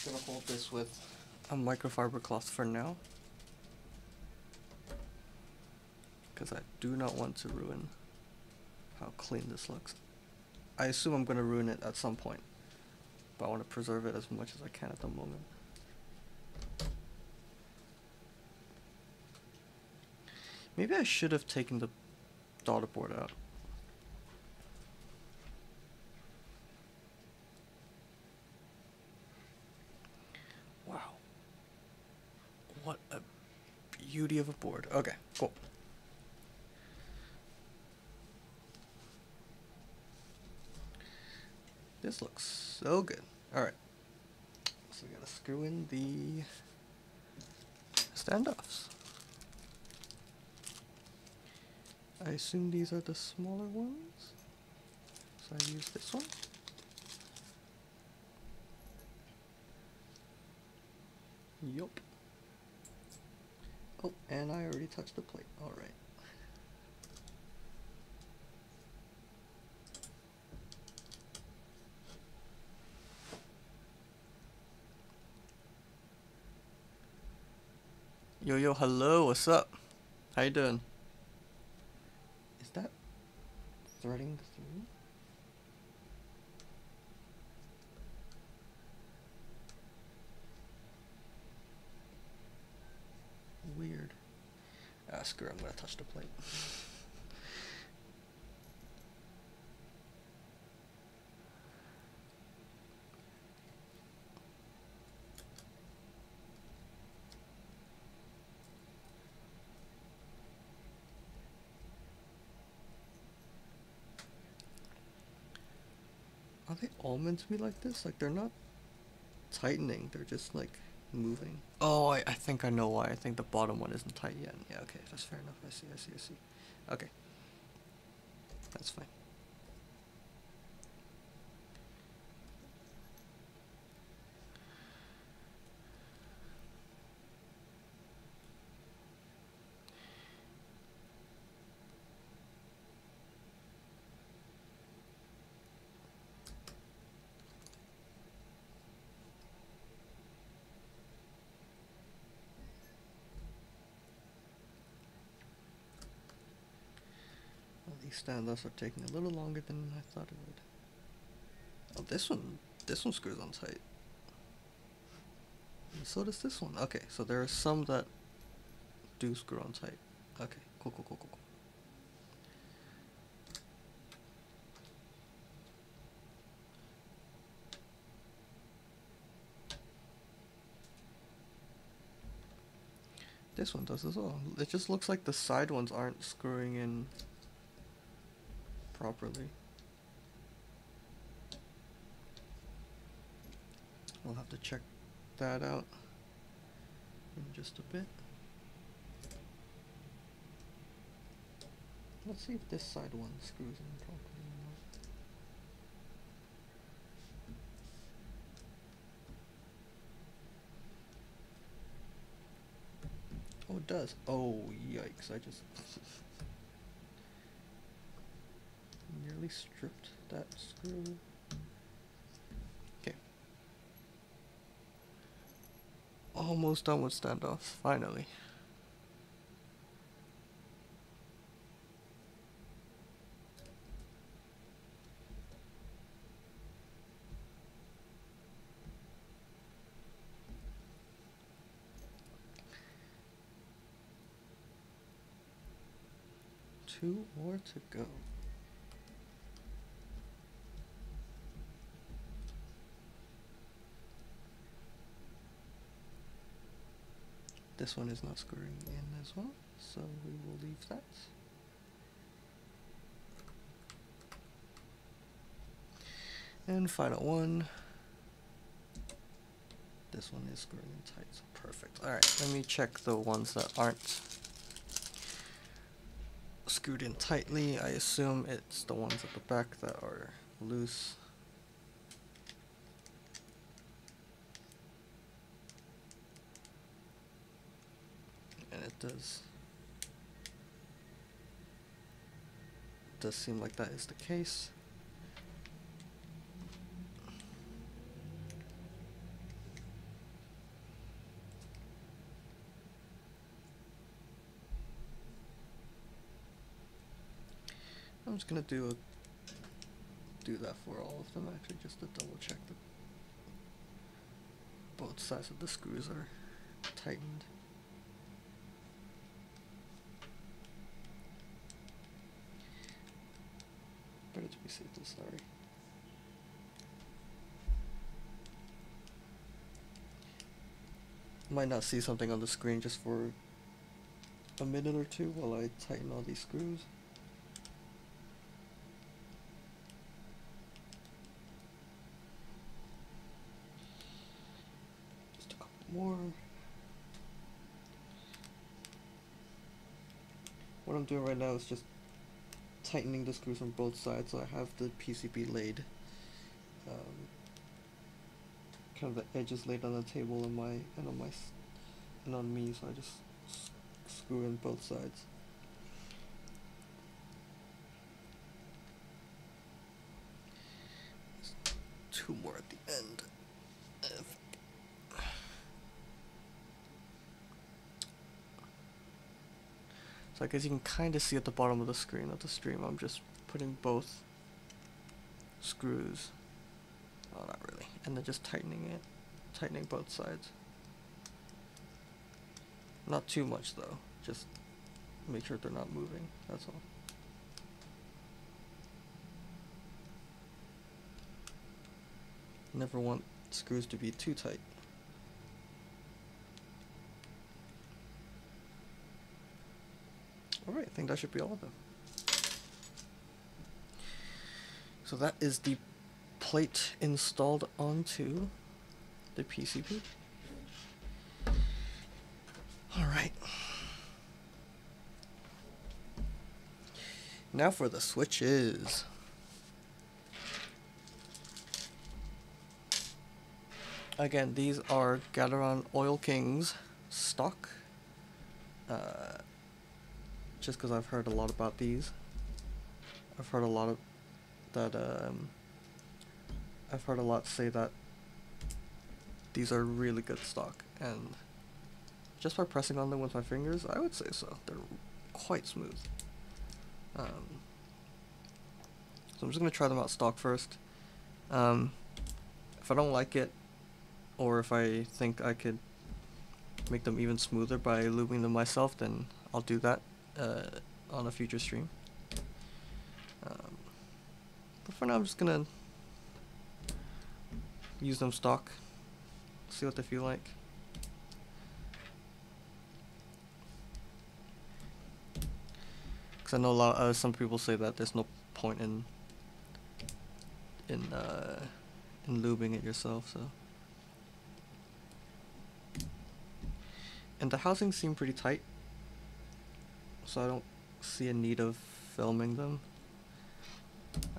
Gonna hold this with a microfiber cloth for now, because I do not want to ruin how clean this looks. I assume I'm gonna ruin it at some point, but I want to preserve it as much as I can at the moment. Maybe I should have taken the daughter board out. Wow. What beauty of a board. Okay, cool. This looks so good. Alright. So we gotta screw in the standoffs. I assume these are the smaller ones. So I use this one. Yup. Oh, and I already touched the plate. Alright. Yo, yo, hello, what's up? How you doing? Is that threading through? Weird. Ah, screw it, I'm gonna touch the plate. Are they all meant to be like this? Like, they're not tightening, they're just like moving. Oh, I think I know why. I think the bottom one isn't tight yet. Yeah, okay, that's fair enough. I see. Okay. That's fine. Well, these standoffs are taking a little longer than I thought it would. Oh, this one screws on tight. And so does this one. Okay, so there are some that do screw on tight. Okay, cool. This one does as well. It just looks like the side ones aren't screwing in properly. We'll have to check that out in just a bit. Let's see if this side one screws in properly or not. Oh, it does. Oh, yikes. I just nearly stripped that screw. Okay. Almost done with standoffs, finally. Two more to go. This one is not screwing in as well, so we will leave that. And final one. This one is screwing in tight, so perfect. Alright, let me check the ones that aren't screwed in tightly. I assume it's the ones at the back that are loose. And it does seem like that is the case. I'm just gonna do that for all of them actually, just to double check that both sides of the screws are tightened. Better to be safe than sorry. Might not see something on the screen just for a minute or two while I tighten all these screws. Just a couple more. What I'm doing right now is just tightening the screws on both sides, so I have the PCB laid, kind of the edges laid on the table and on me, so I just screw in both sides. Two more at the end. So I guess you can kind of see at the bottom of the screen of the stream, I'm just putting both screws, well, not really, and then just tightening both sides. Not too much though, just make sure they're not moving, that's all. Never want screws to be too tight. Alright, I think that should be all of them. So that is the plate installed onto the PCB. Alright. Now for the switches. Again, these are Gateron Oil Kings stock. Just because I've heard a lot about these. I've heard a lot say that these are really good stock, and just by pressing on them with my fingers, I would say so. They're quite smooth. So I'm just gonna try them out stock first. If I don't like it, or if I think I could make them even smoother by lubing them myself, then I'll do that on a future stream. But for now, I'm just gonna use them stock, see what they feel like. Because I know some people say that there's no point in lubing it yourself, so. And the housings seem pretty tight, so I don't see a need of filming them.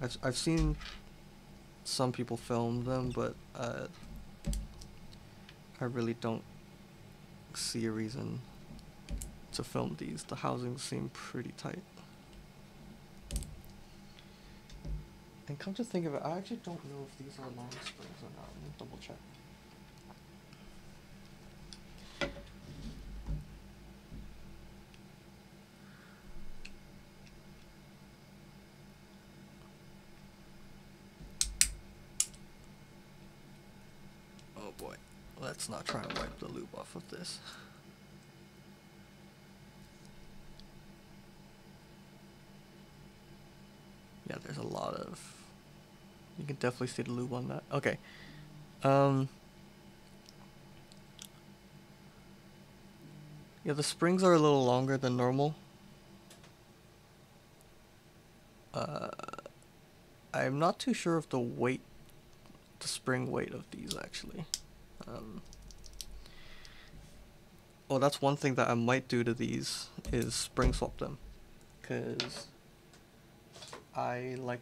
I've seen some people film them, but I really don't see a reason to film these. The housings seem pretty tight. And come to think of it, I actually don't know if these are long springs or not. Let me double check. Oh boy, let's not try to wipe the lube off of this. Yeah, there's a lot of, you can definitely see the lube on that. Okay. Yeah, the springs are a little longer than normal. I'm not too sure of the weight, the spring weight of these actually. Oh, that's one thing that I might do to these is spring swap them, because I like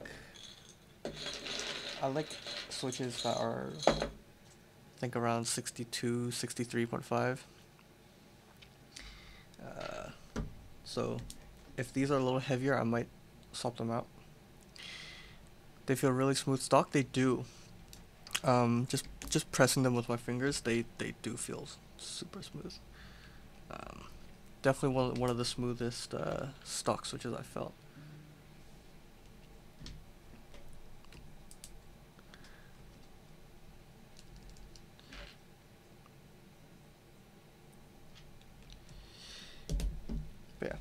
switches that are, I think, around 62, 63.5. So if these are a little heavier, I might swap them out. They feel really smooth stock. They do. Just pressing them with my fingers, they do feel super smooth. Definitely one of the smoothest stock switches I felt. But yeah,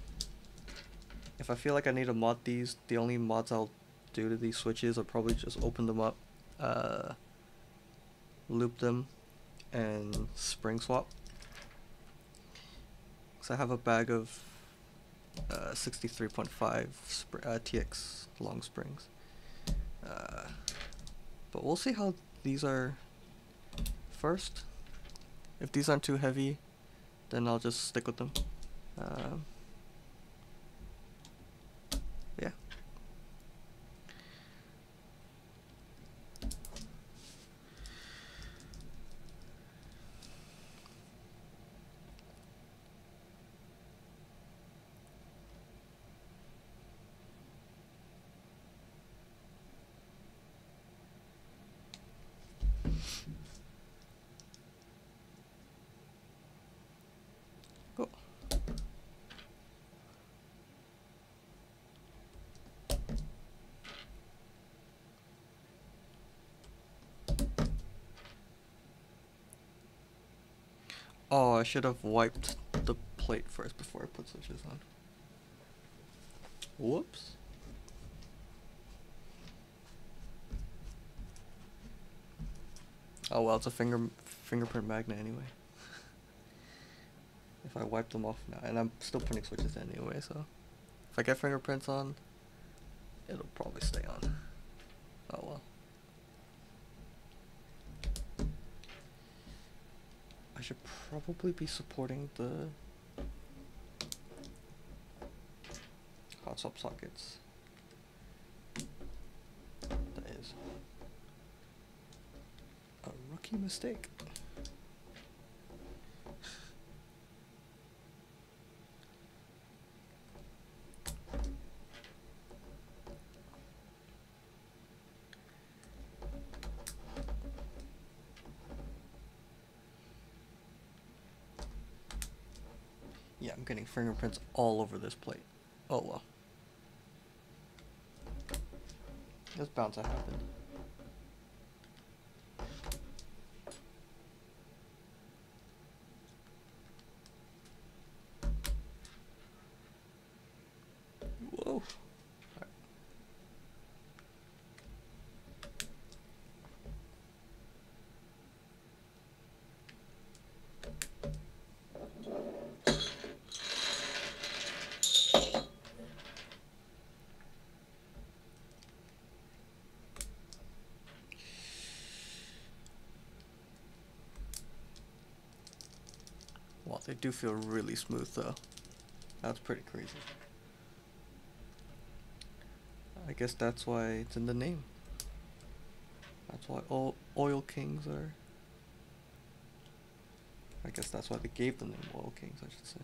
if I feel like I need to mod these, the only mods I'll do to these switches are probably just open them up, loop them, and spring swap. So I have a bag of 63.5 TX long springs. But we'll see how these are first. If these aren't too heavy, then I'll just stick with them. Yeah. Cool. Oh, I should have wiped the plate first before I put switches on. Whoops. Oh well, it's a fingerprint magnet anyway. If I wipe them off now, and I'm still putting switches in anyway, so if I get fingerprints on, it'll probably stay on. Oh well. I should probably be supporting the hot swap sockets. That is a rookie mistake. Yeah, I'm getting fingerprints all over this plate. Oh well. That's bound to happen. Whoa. Right. Wow, they do feel really smooth though. That's pretty crazy. I guess that's why it's in the name. That's why all oil kings are. I guess that's why they gave the name oil kings, I should say.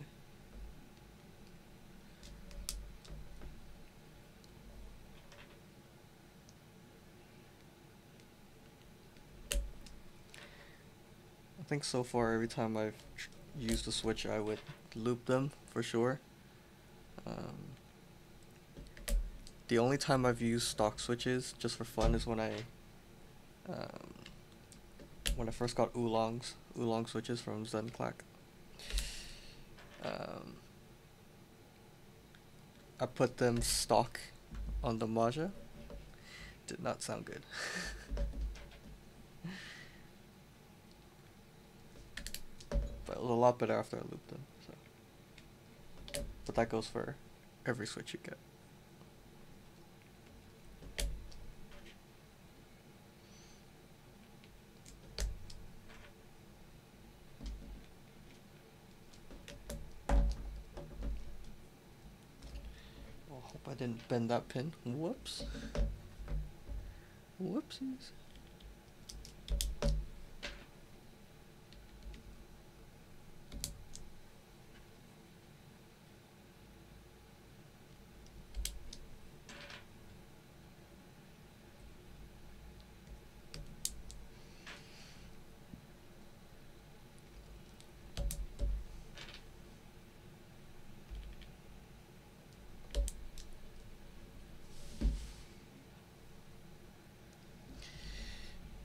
I think so far every time I've used a switch I would loop them for sure. The only time I've used stock switches just for fun is when I first got oolong switches from Zenclack. I put them stock on the Maja. Did not sound good. But it was a lot better after I looped them. So. But that goes for every switch you get. Hope I didn't bend that pin. Whoops. Whoopsies.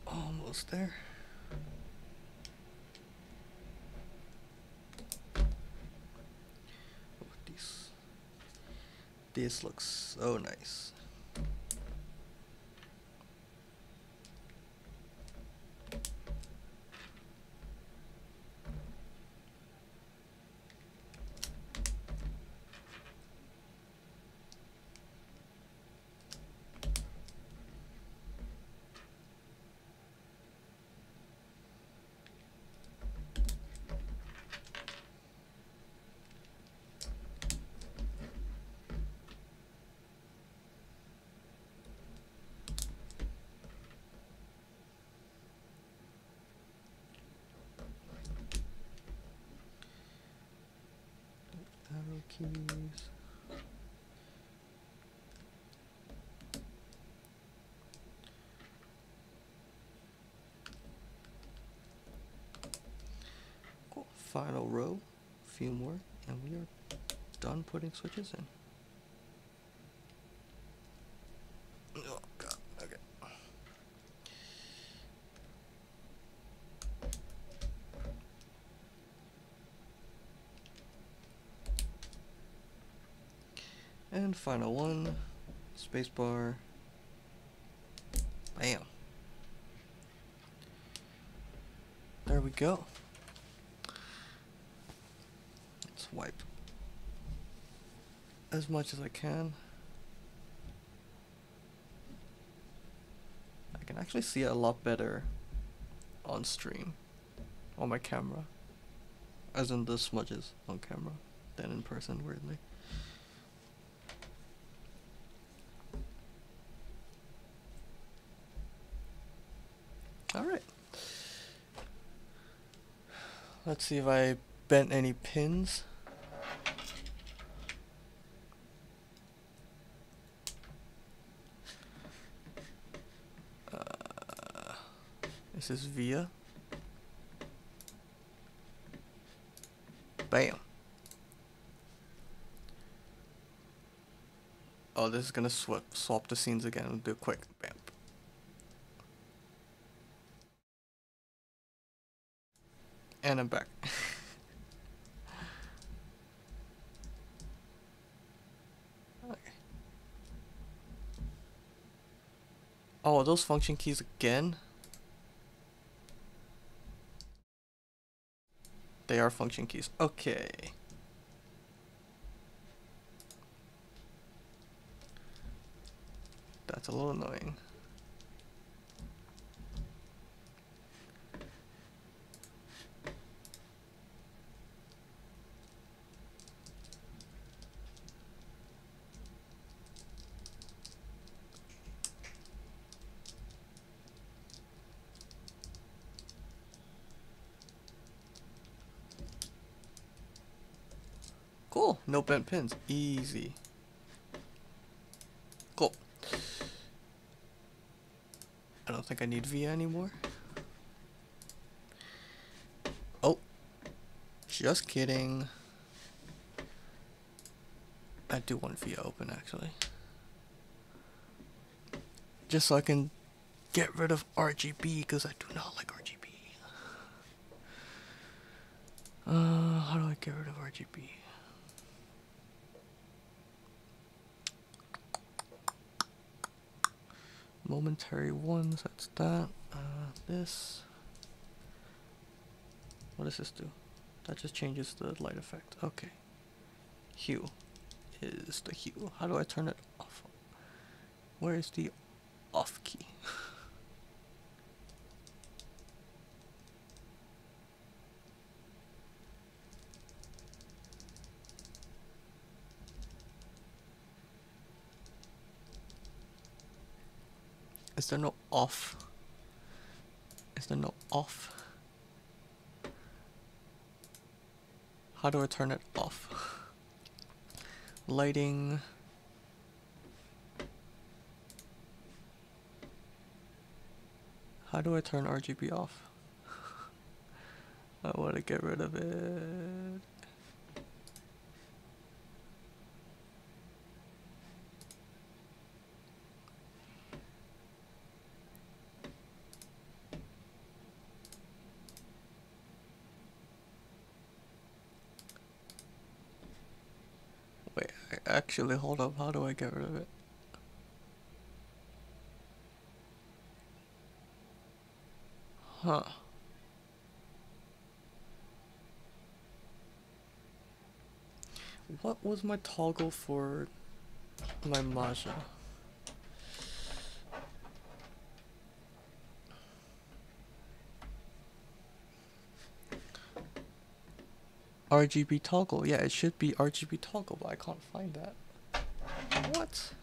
Almost there. Oh, this looks so nice. keys. Cool. Final row, few more, and we are done putting switches in. Oh god, okay. And final one, spacebar, bam. There we go. Let's wipe as much as I can. I can actually see it a lot better on stream, on my camera, as in the smudges on camera, than in person, weirdly. Alright. Let's see if I bent any pins. This is via. Bam. Oh, this is gonna swap the scenes again and do a quick bam. And I'm back. Okay. Oh, are those function keys again? They are function keys. Okay. That's a little annoying. Cool, no bent pins, easy. Cool. I don't think I need VIA anymore. Oh, just kidding. I do want VIA open actually. Just so I can get rid of RGB, because I do not like RGB. How do I get rid of RGB? Momentary ones, that's that. This. What does this do? That just changes the light effect. Okay. Hue is the hue. How do I turn it off? Where is the off key? Is there no off? Is there no off? How do I turn it off? Lighting. How do I turn RGB off? I want to get rid of it. Wait, actually, hold up. How do I get rid of it? Huh. What was my toggle for my Maja? RGB toggle. Yeah, it should be RGB toggle, but I can't find that. What?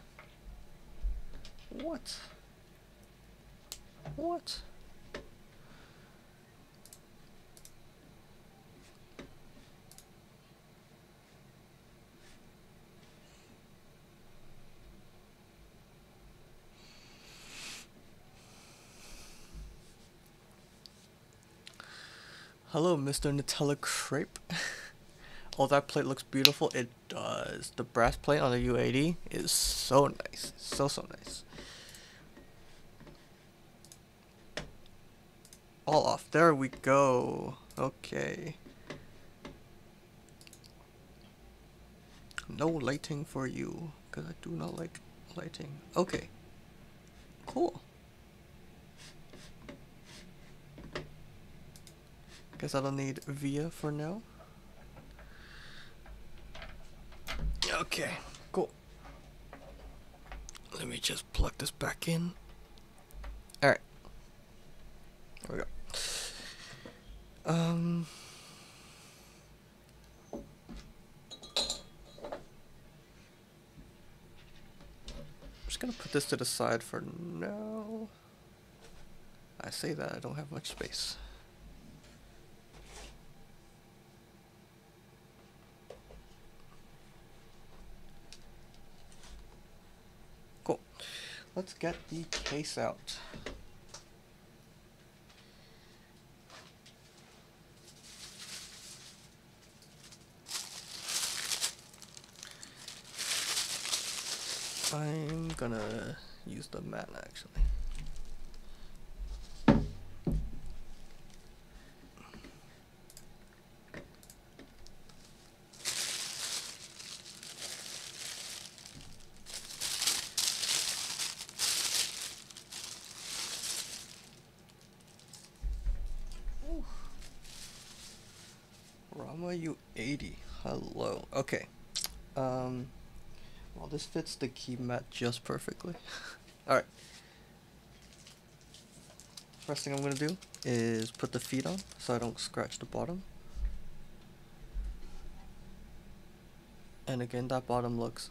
What? What? Hello, Mr. Nutella Crepe. Oh, that plate looks beautiful. It does. The brass plate on the U80 is so nice. So nice. All off. There we go. Okay. No lighting for you, because I do not like lighting. Okay. Cool. Guess I don't need VIA for now. Okay, cool. Let me just plug this back in. Alright. There we go. I'm just gonna put this to the side for now. I say that I don't have much space. Cool. Let's get the case out. I'm gonna use the mat actually. Ooh. Rama U80. Hello. Okay. Well, this fits the key mat just perfectly. Alright. First thing I'm gonna do is put the feet on so I don't scratch the bottom. And again, that bottom looks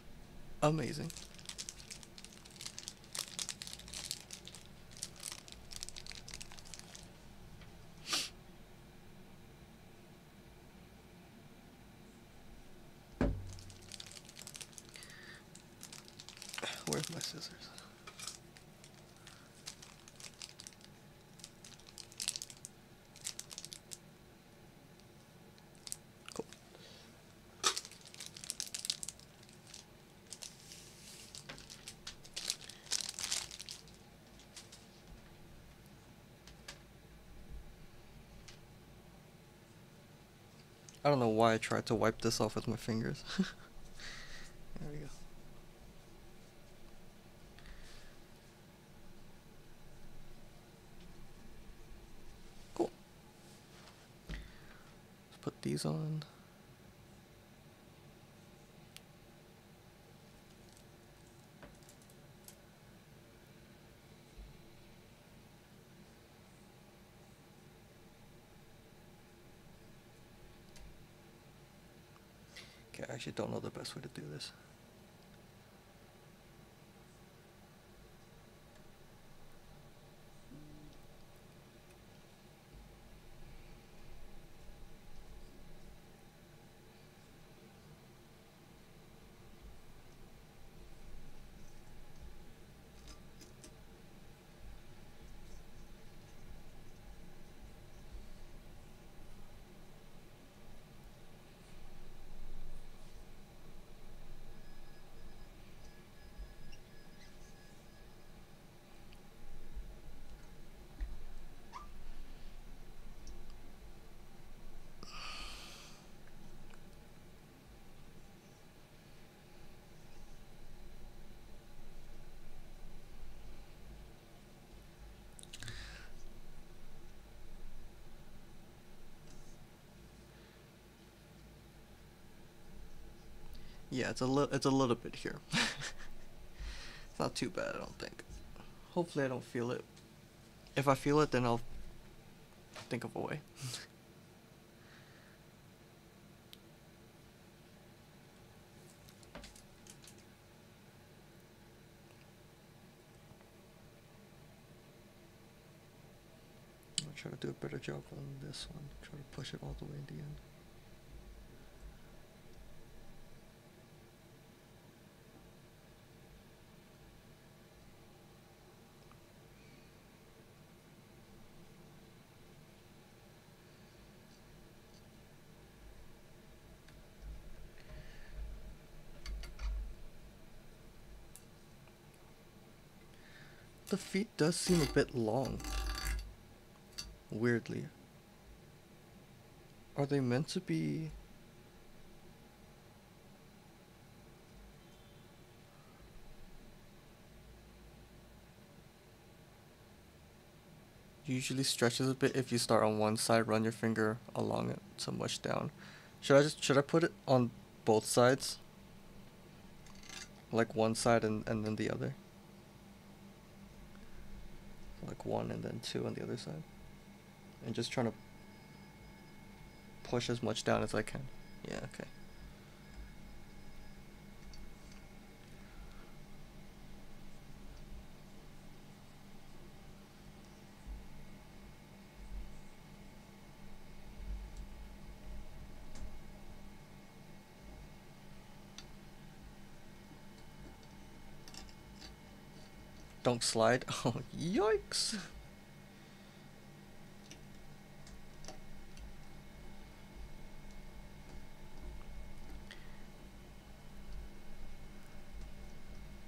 amazing. Where's my scissors? Cool. I don't know why I tried to wipe this off with my fingers. There we go. Cool. Let's put these on. Okay, I actually don't know the best way to do this. Yeah, it's a little bit here. It's not too bad, I don't think. Hopefully I don't feel it. If I feel it, then I'll think of a way. I'll try to do a better job on this one. Try to push it all the way in the end. the feet does seem a bit long. Weirdly. Are they meant to be... Usually stretches a bit if you start on one side, run your finger along it to mush down. Should I put it on both sides? Like one side and then the other? Like one and then two on the other side. And just trying to push as much down as I can. Yeah, okay. Don't slide. Oh, yikes.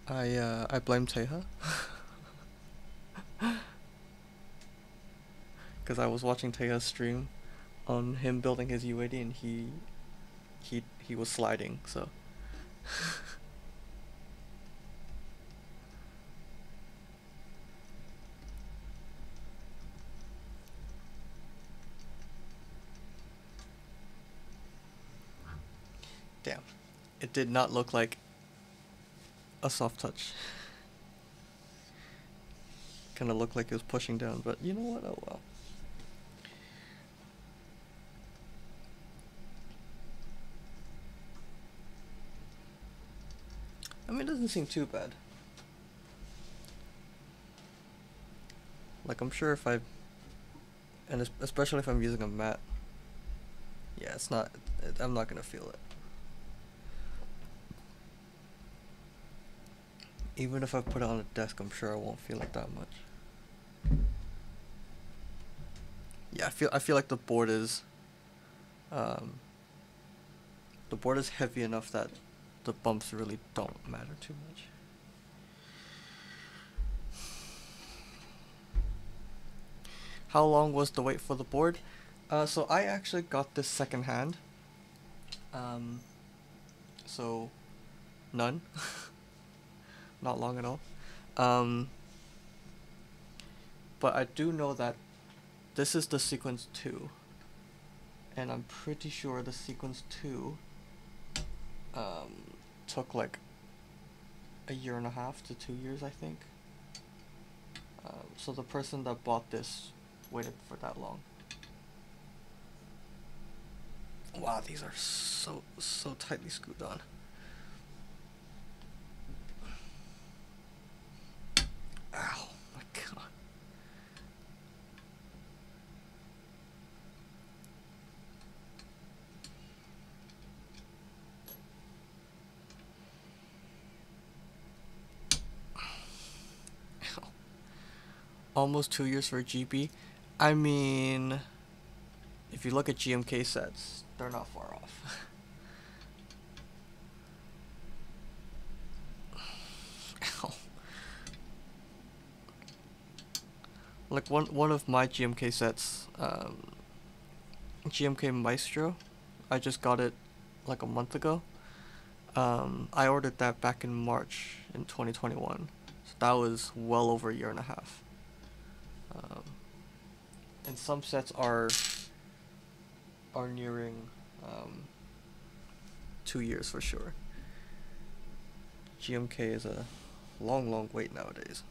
I blame Teha. Because I was watching Teha's stream on him building his U80 and he was sliding, so. Damn. It did not look like a soft touch. Kinda looked like it was pushing down, but you know what? Oh well. I mean, it doesn't seem too bad. Like, I'm sure if and especially if I'm using a mat, yeah, I'm not gonna feel it. Even if I put it on a desk, I'm sure I won't feel it that much. Yeah, I feel like the board is heavy enough that the bumps really don't matter too much. How long was the wait for the board? So I actually got this secondhand. So none. Not long at all. But I do know that this is the sequence 2. And I'm pretty sure the sequence 2 took like a year and a half to 2 years, I think. So the person that bought this waited for that long. Wow, these are so tightly screwed on. Ow, my god. Almost 2 years for a GB. I mean, if you look at GMK sets, they're not far off. Ow. Like one of my GMK sets, GMK Maestro, I just got it like a month ago. I ordered that back in March in 2021, so that was well over a year and a half. And some sets are nearing 2 years for sure. GMK is a long wait nowadays.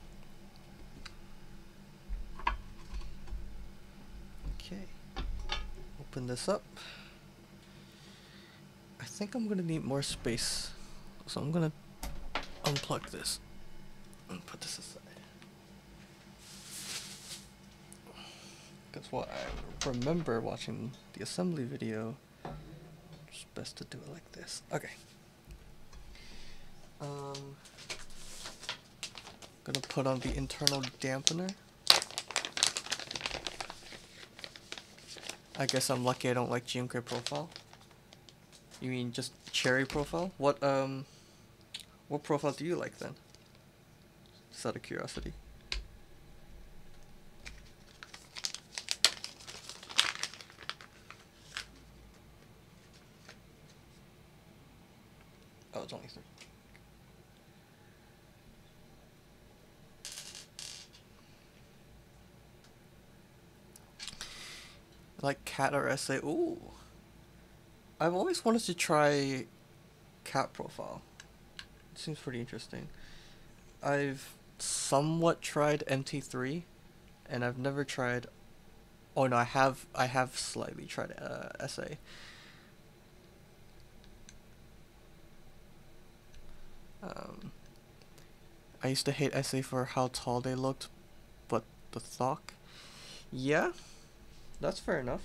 Okay, open this up. I think I'm gonna need more space, so I'm gonna unplug this and put this aside. Because what I remember watching the assembly video, it's best to do it like this. Okay. Gonna put on the internal dampener. I guess I'm lucky I don't like GMK profile. You mean just cherry profile? What profile do you like then? Just out of curiosity. it's only 30. Like cat or essay. Ooh. I've always wanted to try cat profile. It seems pretty interesting. I've somewhat tried MT3, and I've never tried. Oh no, I have slightly tried essay. I used to hate essay for how tall they looked, but the thock. Yeah, that's fair enough.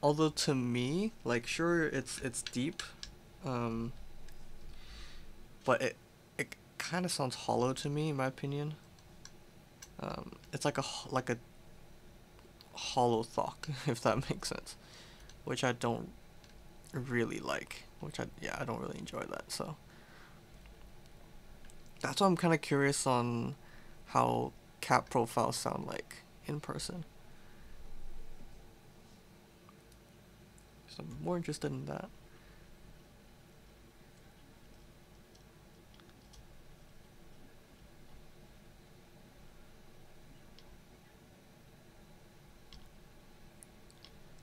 Although to me, like, sure, it's deep, but it kind of sounds hollow to me, in my opinion. It's like a hollow thock, if that makes sense, which I don't really like. I don't really enjoy that. So that's why I'm kind of curious on how cat profiles sound like in person. So I'm more interested in that.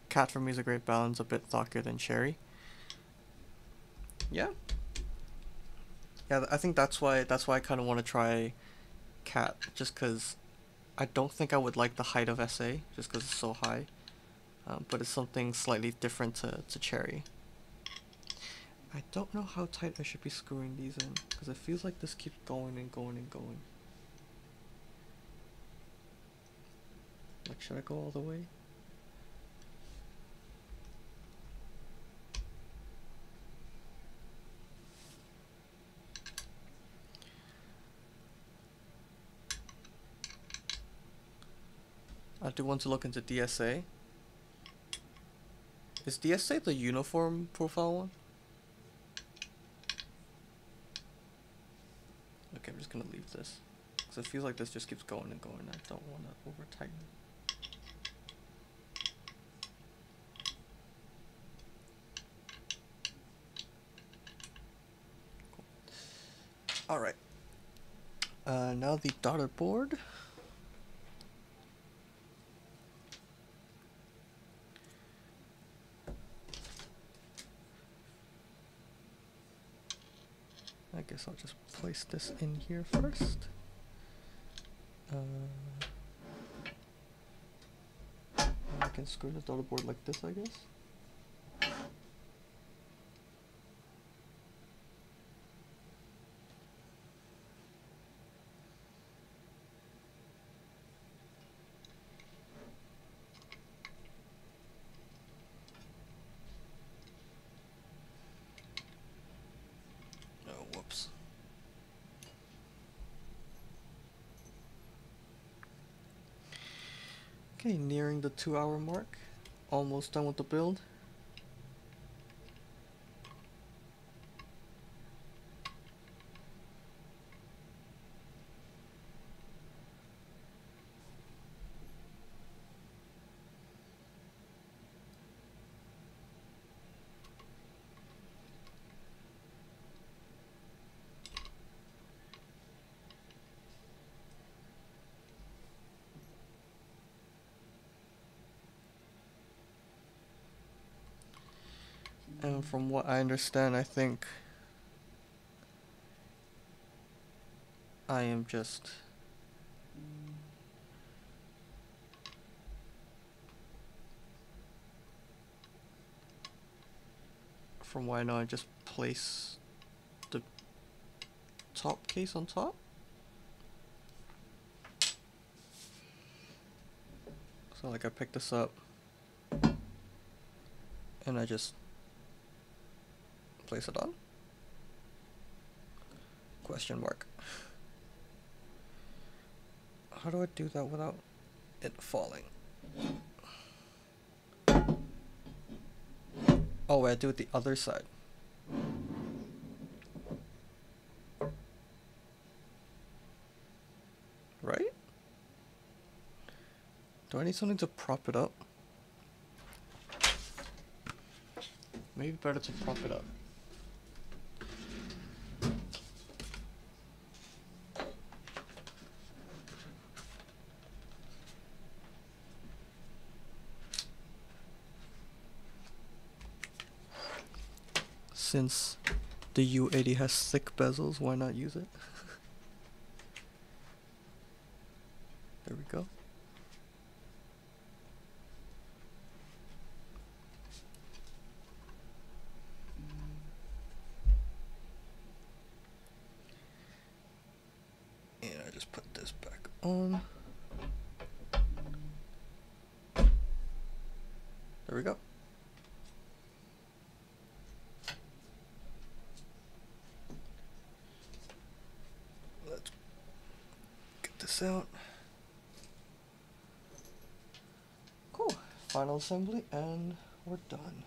Cat for me is a great balance, a bit thockier than cherry. Yeah. Yeah, I think that's why I kind of want to try cat, just because I don't think I would like the height of SA, just because it's so high. But it's something slightly different to cherry. I don't know how tight I should be screwing these in, because it feels like this keeps going and going and going. Like, should I go all the way? I do want to look into DSA. Is DSA the uniform profile one? Okay, I'm just gonna leave this, because it feels like this just keeps going and going. I don't want to over tighten. Cool. Alright. Now the daughter board. I guess I'll just place this in here first. I can screw the daughter board like this, I guess. Oh, whoops. Okay, nearing the 2-hour mark. Almost done with the build. And from what I understand, I think I am just from what I know, I just place the top case on top. So like I pick this up and I just place it on? Question mark. How do I do that without it falling? Oh, wait, I do it the other side. Right? Do I need something to prop it up? maybe better to prop it up. Since the U80 has thick bezels, why not use it? There we go. And I just put this back on. There we go. Let's get this out. Cool. Final assembly and we're done.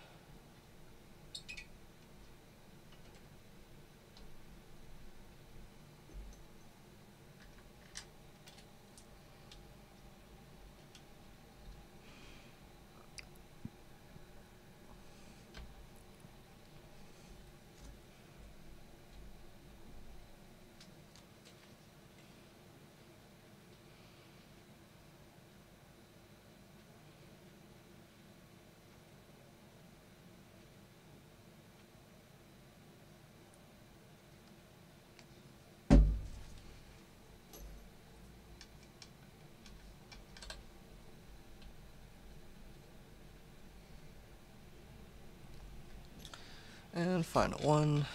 And final one.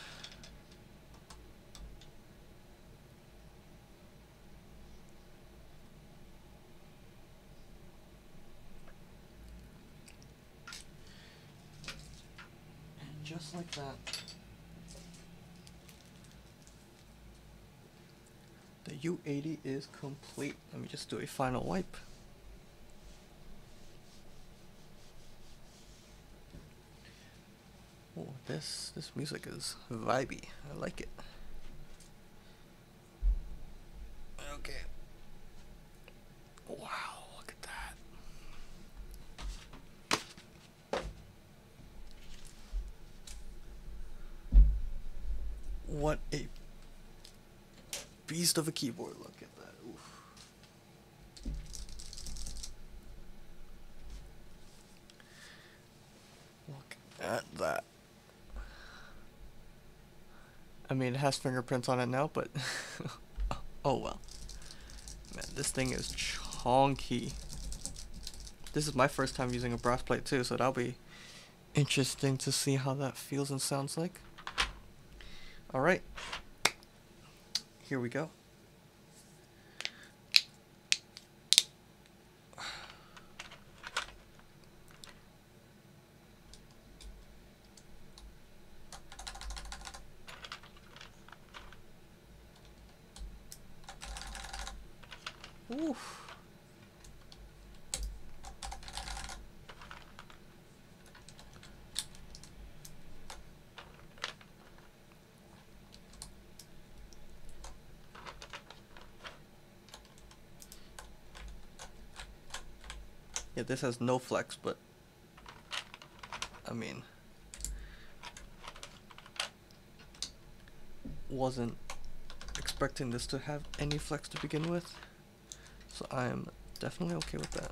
And just like that, the U80 is complete. Let me just do a final wipe. Oh, this music is vibey. I like it. Okay. Wow, look at that. What a beast of a keyboard. Look at that. Oof. Look at that. I mean, it has fingerprints on it now, but oh well. Man, this thing is chonky. This is my first time using a brass plate too, so that'll be interesting to see how that feels and sounds like. Alright. Here we go. Oof. Yeah, this has no flex, but I mean, wasn't expecting this to have any flex to begin with, so I am definitely okay with that.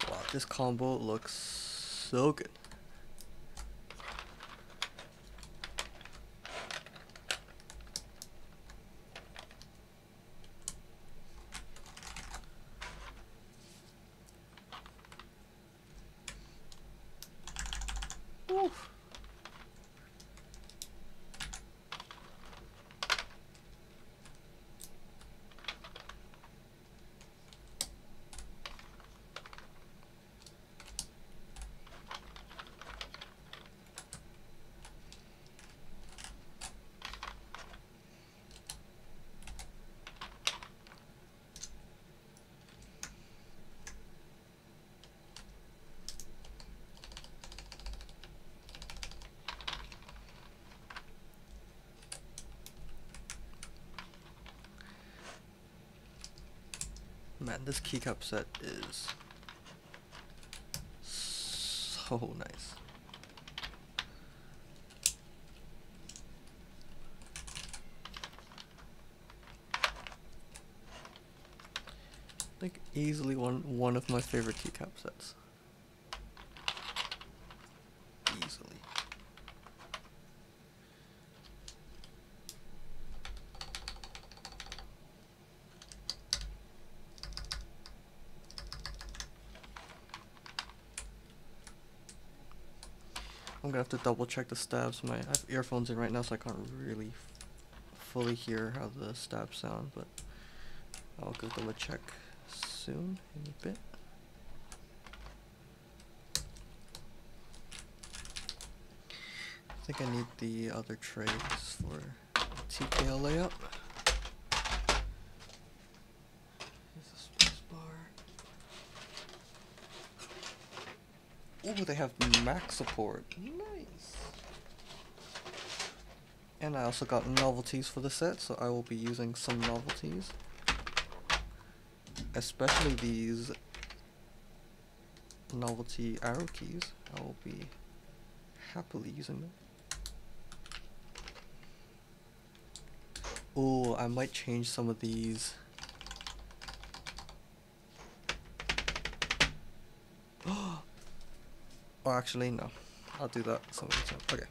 Wow, this combo looks so good. Oof. Man, this keycap set is so nice. Like easily one of my favorite keycap sets. Easily. I'm gonna have to double check the stabs. I have earphones in right now, so I can't really fully hear how the stabs sound, but I'll give them a check soon in a bit. I think I need the other trays for TKL layout. Here's the space bar. Ooh, they have Mac support. Nice. And I also got novelties for the set, so I will be using some novelties. Especially these novelty arrow keys. I will be happily using them. Oh, I might change some of these. Or actually, no. I'll do that some other time. Okay.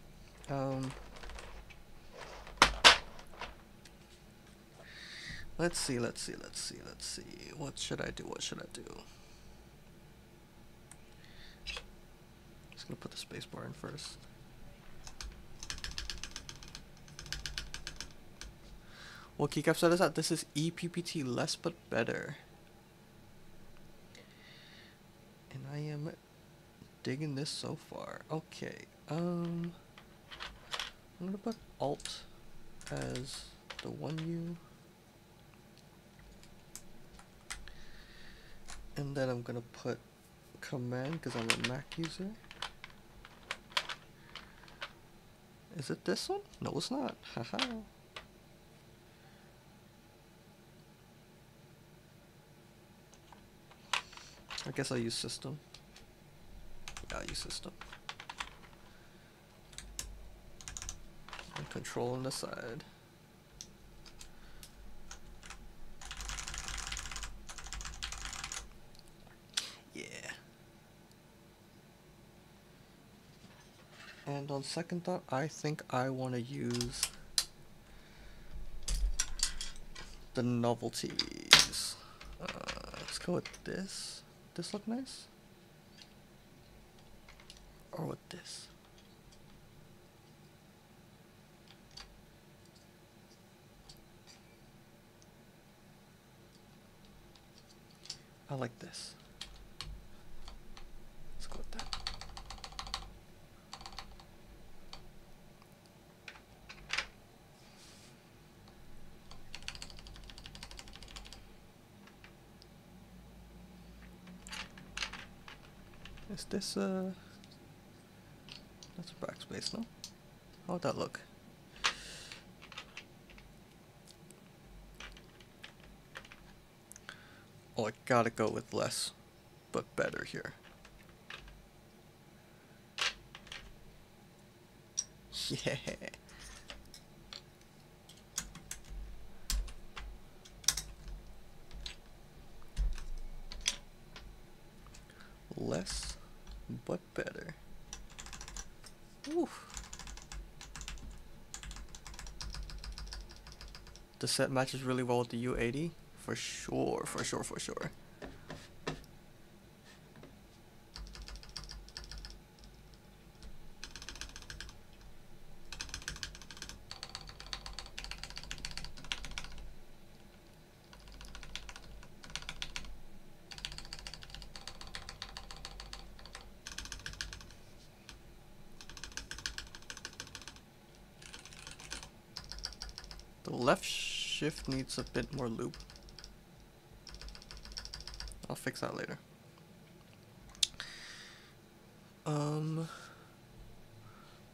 Let's see. What should I do? Just gonna put the spacebar in first. What keycap set is that? This is ePBT less but better. And I am digging this so far. Okay. I'm gonna put Alt as the 1U. And then I'm gonna put Command because I'm a Mac user. Is it this one? No, it's not. Haha. I guess I'll use System. Yeah, I'll use System. And Control on the side. Yeah. And on second thought, I think I want to use the novelties. Let's go with this. This look nice? Or with this? I like this. Let's go with that. Is this that's a backspace, no? How would that look? Oh, I gotta go with less, but better here. Yeah. Less, but better. Oof. The set matches really well with the U80. For sure. The left shift needs a bit more lube. I'll fix that later.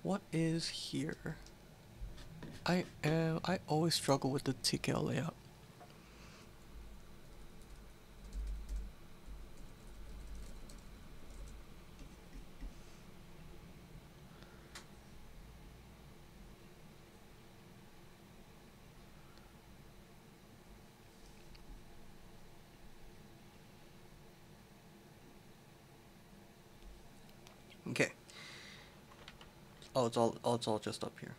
What is here? I always struggle with the TKL layout. Oh, it's all just up here.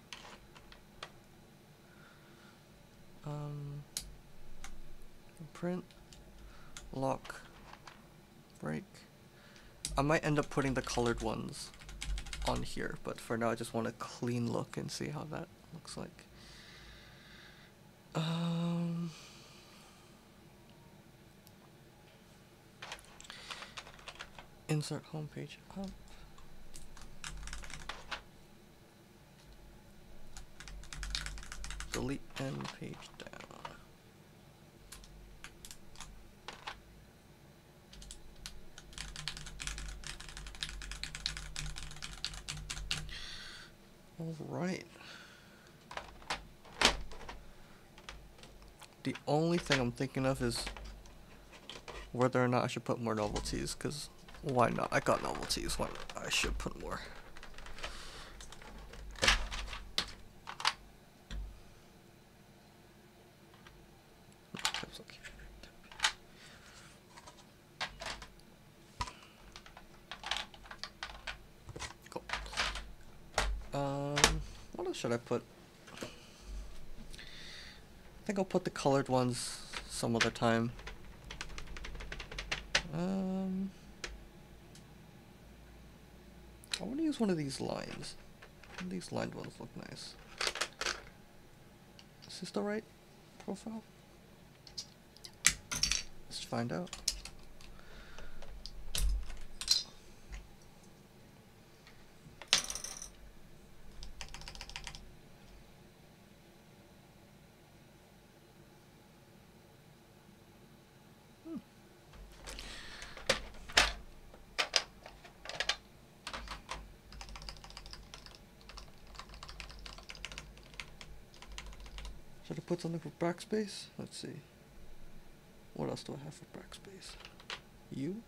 Print, lock, break. I might end up putting the colored ones on here, but for now I just want a clean look and see how that looks like. Insert homepage up. Delete end page down. All right. The only thing I'm thinking of is whether or not I should put more novelties, because why not? I got novelties. Why not? I should put more. Cool. What else should I put? I think I'll put the colored ones some other time. I want to use one of these lines. These lined ones look nice. Is this the right profile? Let's find out. Should I put something for backspace? Let's see. What else do I have for backspace? U?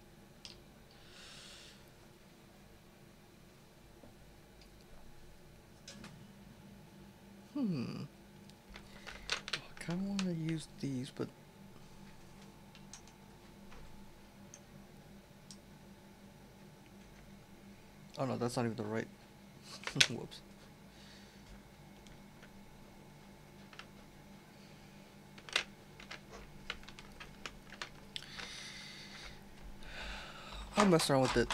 I kind of want to use these, but oh no, that's not even the right. Whoops. I'll mess around with it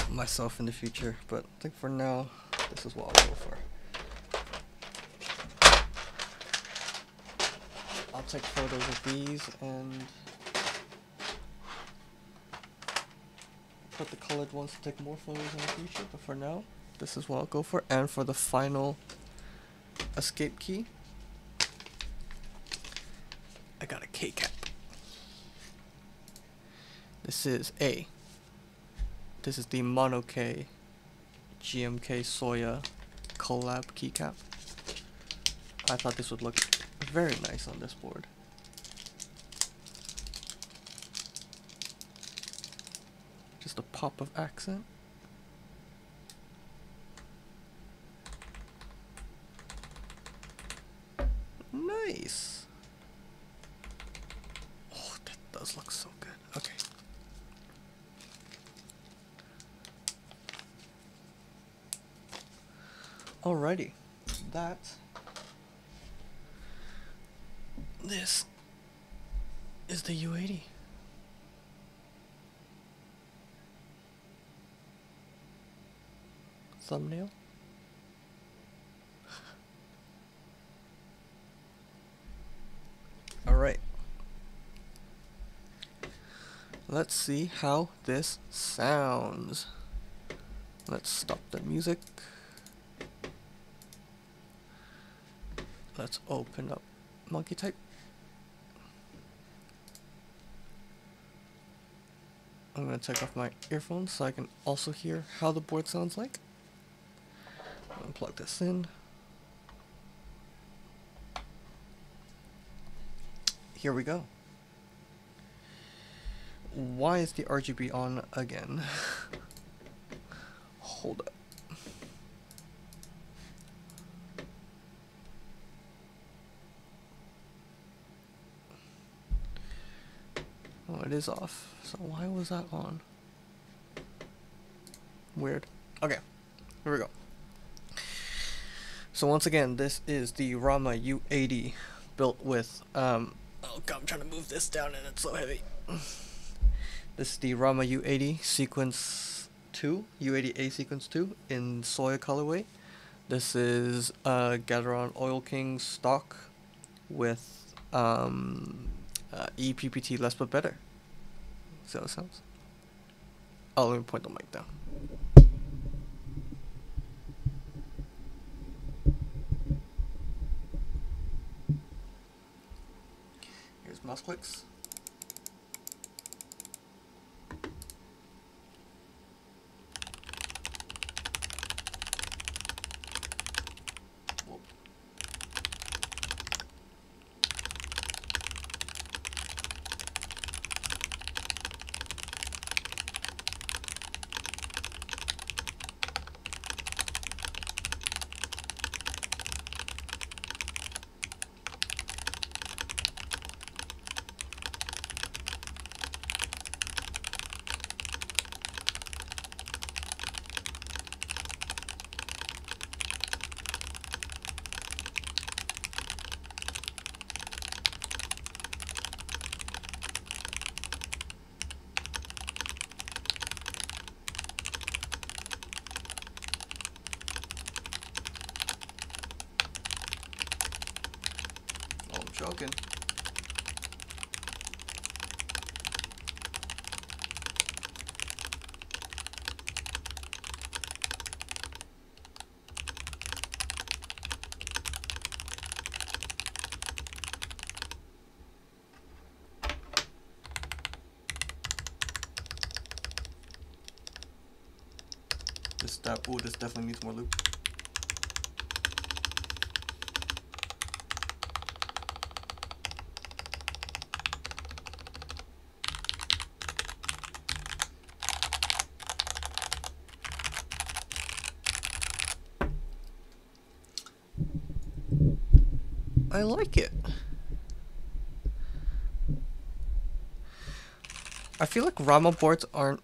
myself in the future, but I think for now, this is what I'll go for. I'll take photos of these and put the colored ones to take more photos in the future, but for now, this is what I'll go for. And for the final escape key, I got a Keycap. This is A. This is the Mono K GMK Soya collab keycap. I thought this would look very nice on this board. Just a pop of accent. Nice. Oh, that does look so good. Okay. Alrighty, this is the U80. Thumbnail. Alright. Let's see how this sounds. Let's stop the music. Let's open up Monkey Type. I'm going to take off my earphones so I can also hear how the board sounds like. I'm going to plug this in. Here we go. Why is the RGB on again? Hold up. Oh, it is off. So why was that on? Weird. Okay, here we go. So once again, this is the Rama U80 built with oh god, I'm trying to move this down and it's so heavy. This is the Rama U80 Sequence 2, U80A Sequence 2 in Soya colorway. This is Gateron Oil King stock with ePBT less but better. See how it sounds? Oh, let me point the mic down. Here's mouse clicks. Oh, I'm joking. This definitely needs more loop. I like it. I feel like Rama boards aren't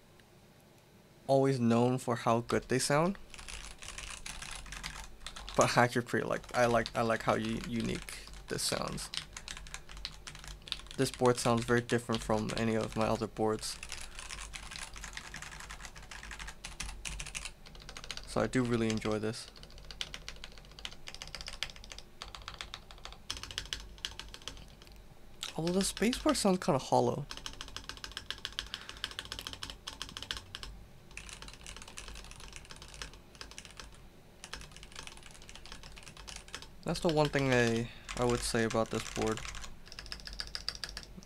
always known for how good they sound, but actually I like how unique this sounds. This board sounds very different from any of my other boards, so I do really enjoy this. Although the spacebar sounds kind of hollow. That's the one thing I would say about this board.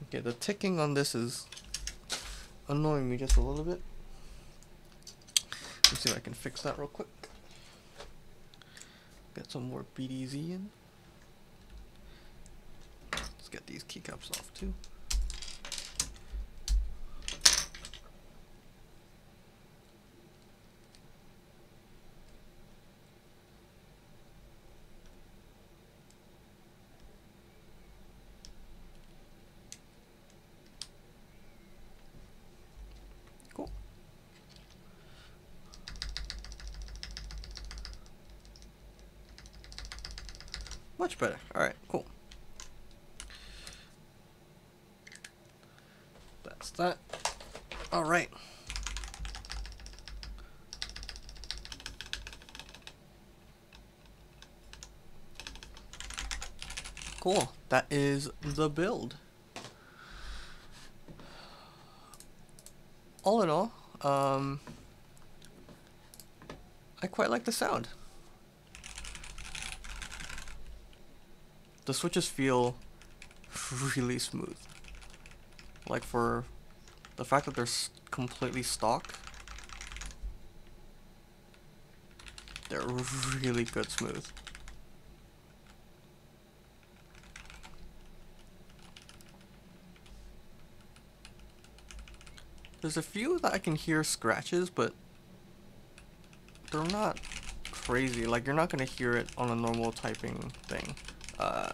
Okay, the ticking on this is annoying me just a little bit. Let's see if I can fix that real quick. Get some more BDZ in. Let's get these keycaps off too. Cool. Much better. Alright, cool. That's that. Alright. Cool. That is the build. All in all, I quite like the sound. The switches feel really smooth. Like for the fact that they're completely stock, they're really good smooth. There's a few that I can hear scratches, but they're not crazy. Like, you're not gonna hear it on a normal typing thing,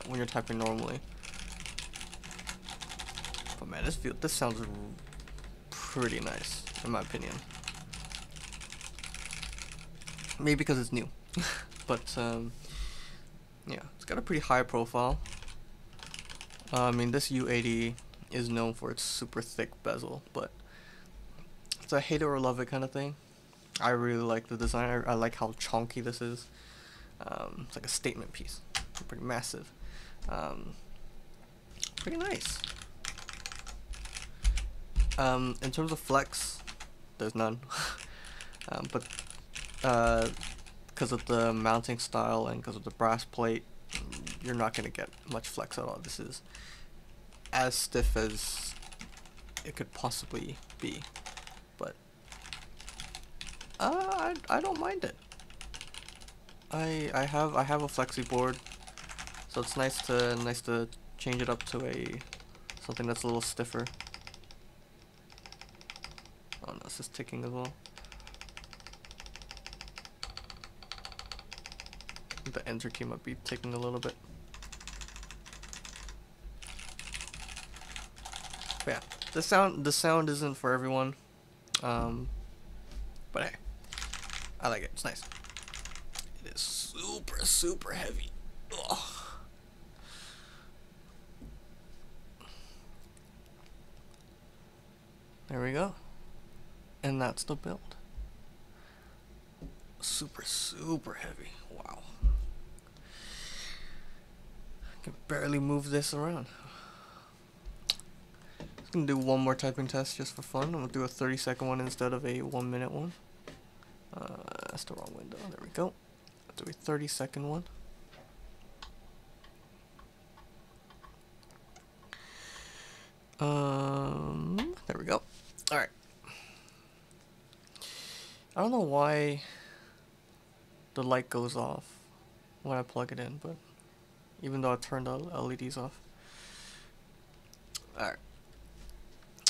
when you're typing normally. But man, this sounds pretty nice, in my opinion. Maybe because it's new. But Yeah, it's got a pretty high profile. I mean, this U80 is known for its super thick bezel, but it's a hate it or love it kind of thing. I really like the design. I like how chunky this is. It's like a statement piece. Pretty massive. Pretty nice. In terms of flex, there's none. But because of the mounting style and because of the brass plate, you're not going to get much flex at all. This is as stiff as it could possibly be, but I don't mind it. I have a flexi board, so it's nice to change it up to something that's a little stiffer. Oh no, this is ticking as well. The enter key might be ticking a little bit. But yeah, the sound isn't for everyone. But hey, I like it. It's nice. It is super heavy. Ugh. There we go. And that's the build. Super heavy. Wow. I can barely move this around. Just gonna do one more typing test just for fun. I'm gonna do a 30-second one instead of a 1-minute one. That's the wrong window. There we go. I'll do a 30-second one. There we go. Alright. I don't know why the light goes off when I plug it in, but even though I turned the LEDs off. Alright.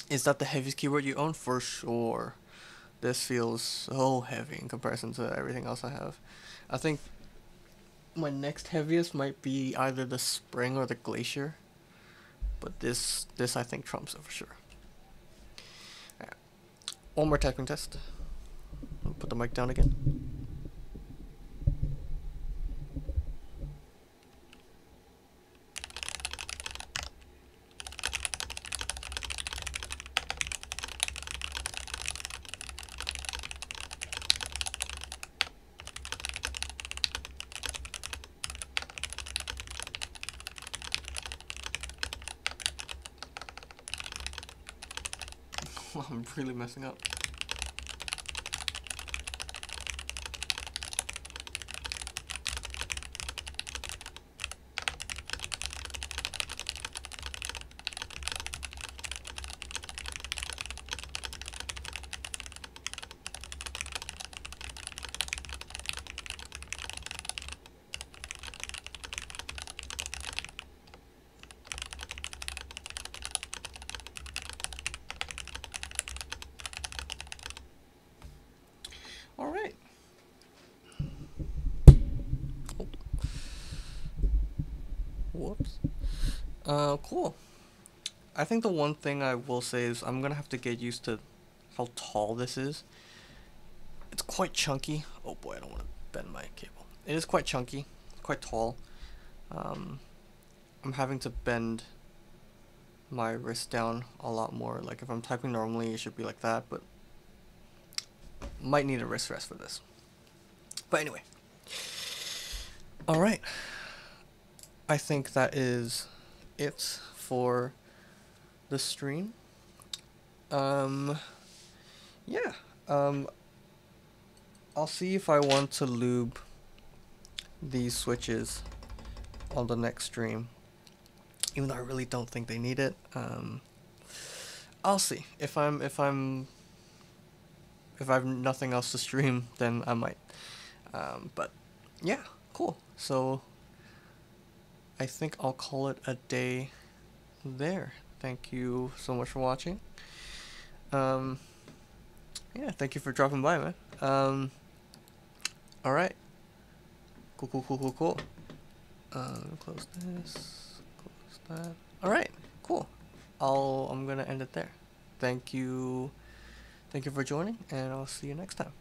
Is that the heaviest keyboard you own? For sure. This feels so heavy in comparison to everything else I have. I think my next heaviest might be either the Spring or the Glacier. But this I think trumps it for sure. Alright. One more typing test. I'll put the mic down again. I'm really messing up. Alright. Oh. Whoops. Cool. I think the one thing I will say is I'm gonna have to get used to how tall this is. It's quite chunky. Oh boy, I don't want to bend my cable. It is quite chunky, quite tall. I'm having to bend my wrist down a lot more. Like if I'm typing normally, it should be like that, but might need a wrist rest for this. But anyway. Alright. I think that is it for the stream. Yeah. I'll see if I want to lube these switches on the next stream. Even though I really don't think they need it. I'll see. If I have nothing else to stream, then I might. But yeah, cool. So I think I'll call it a day there. Thank you so much for watching. Yeah, thank you for dropping by, man. Alright. Cool. Close this. Close that. Alright, cool. I'm gonna end it there. Thank you for joining, and I'll see you next time.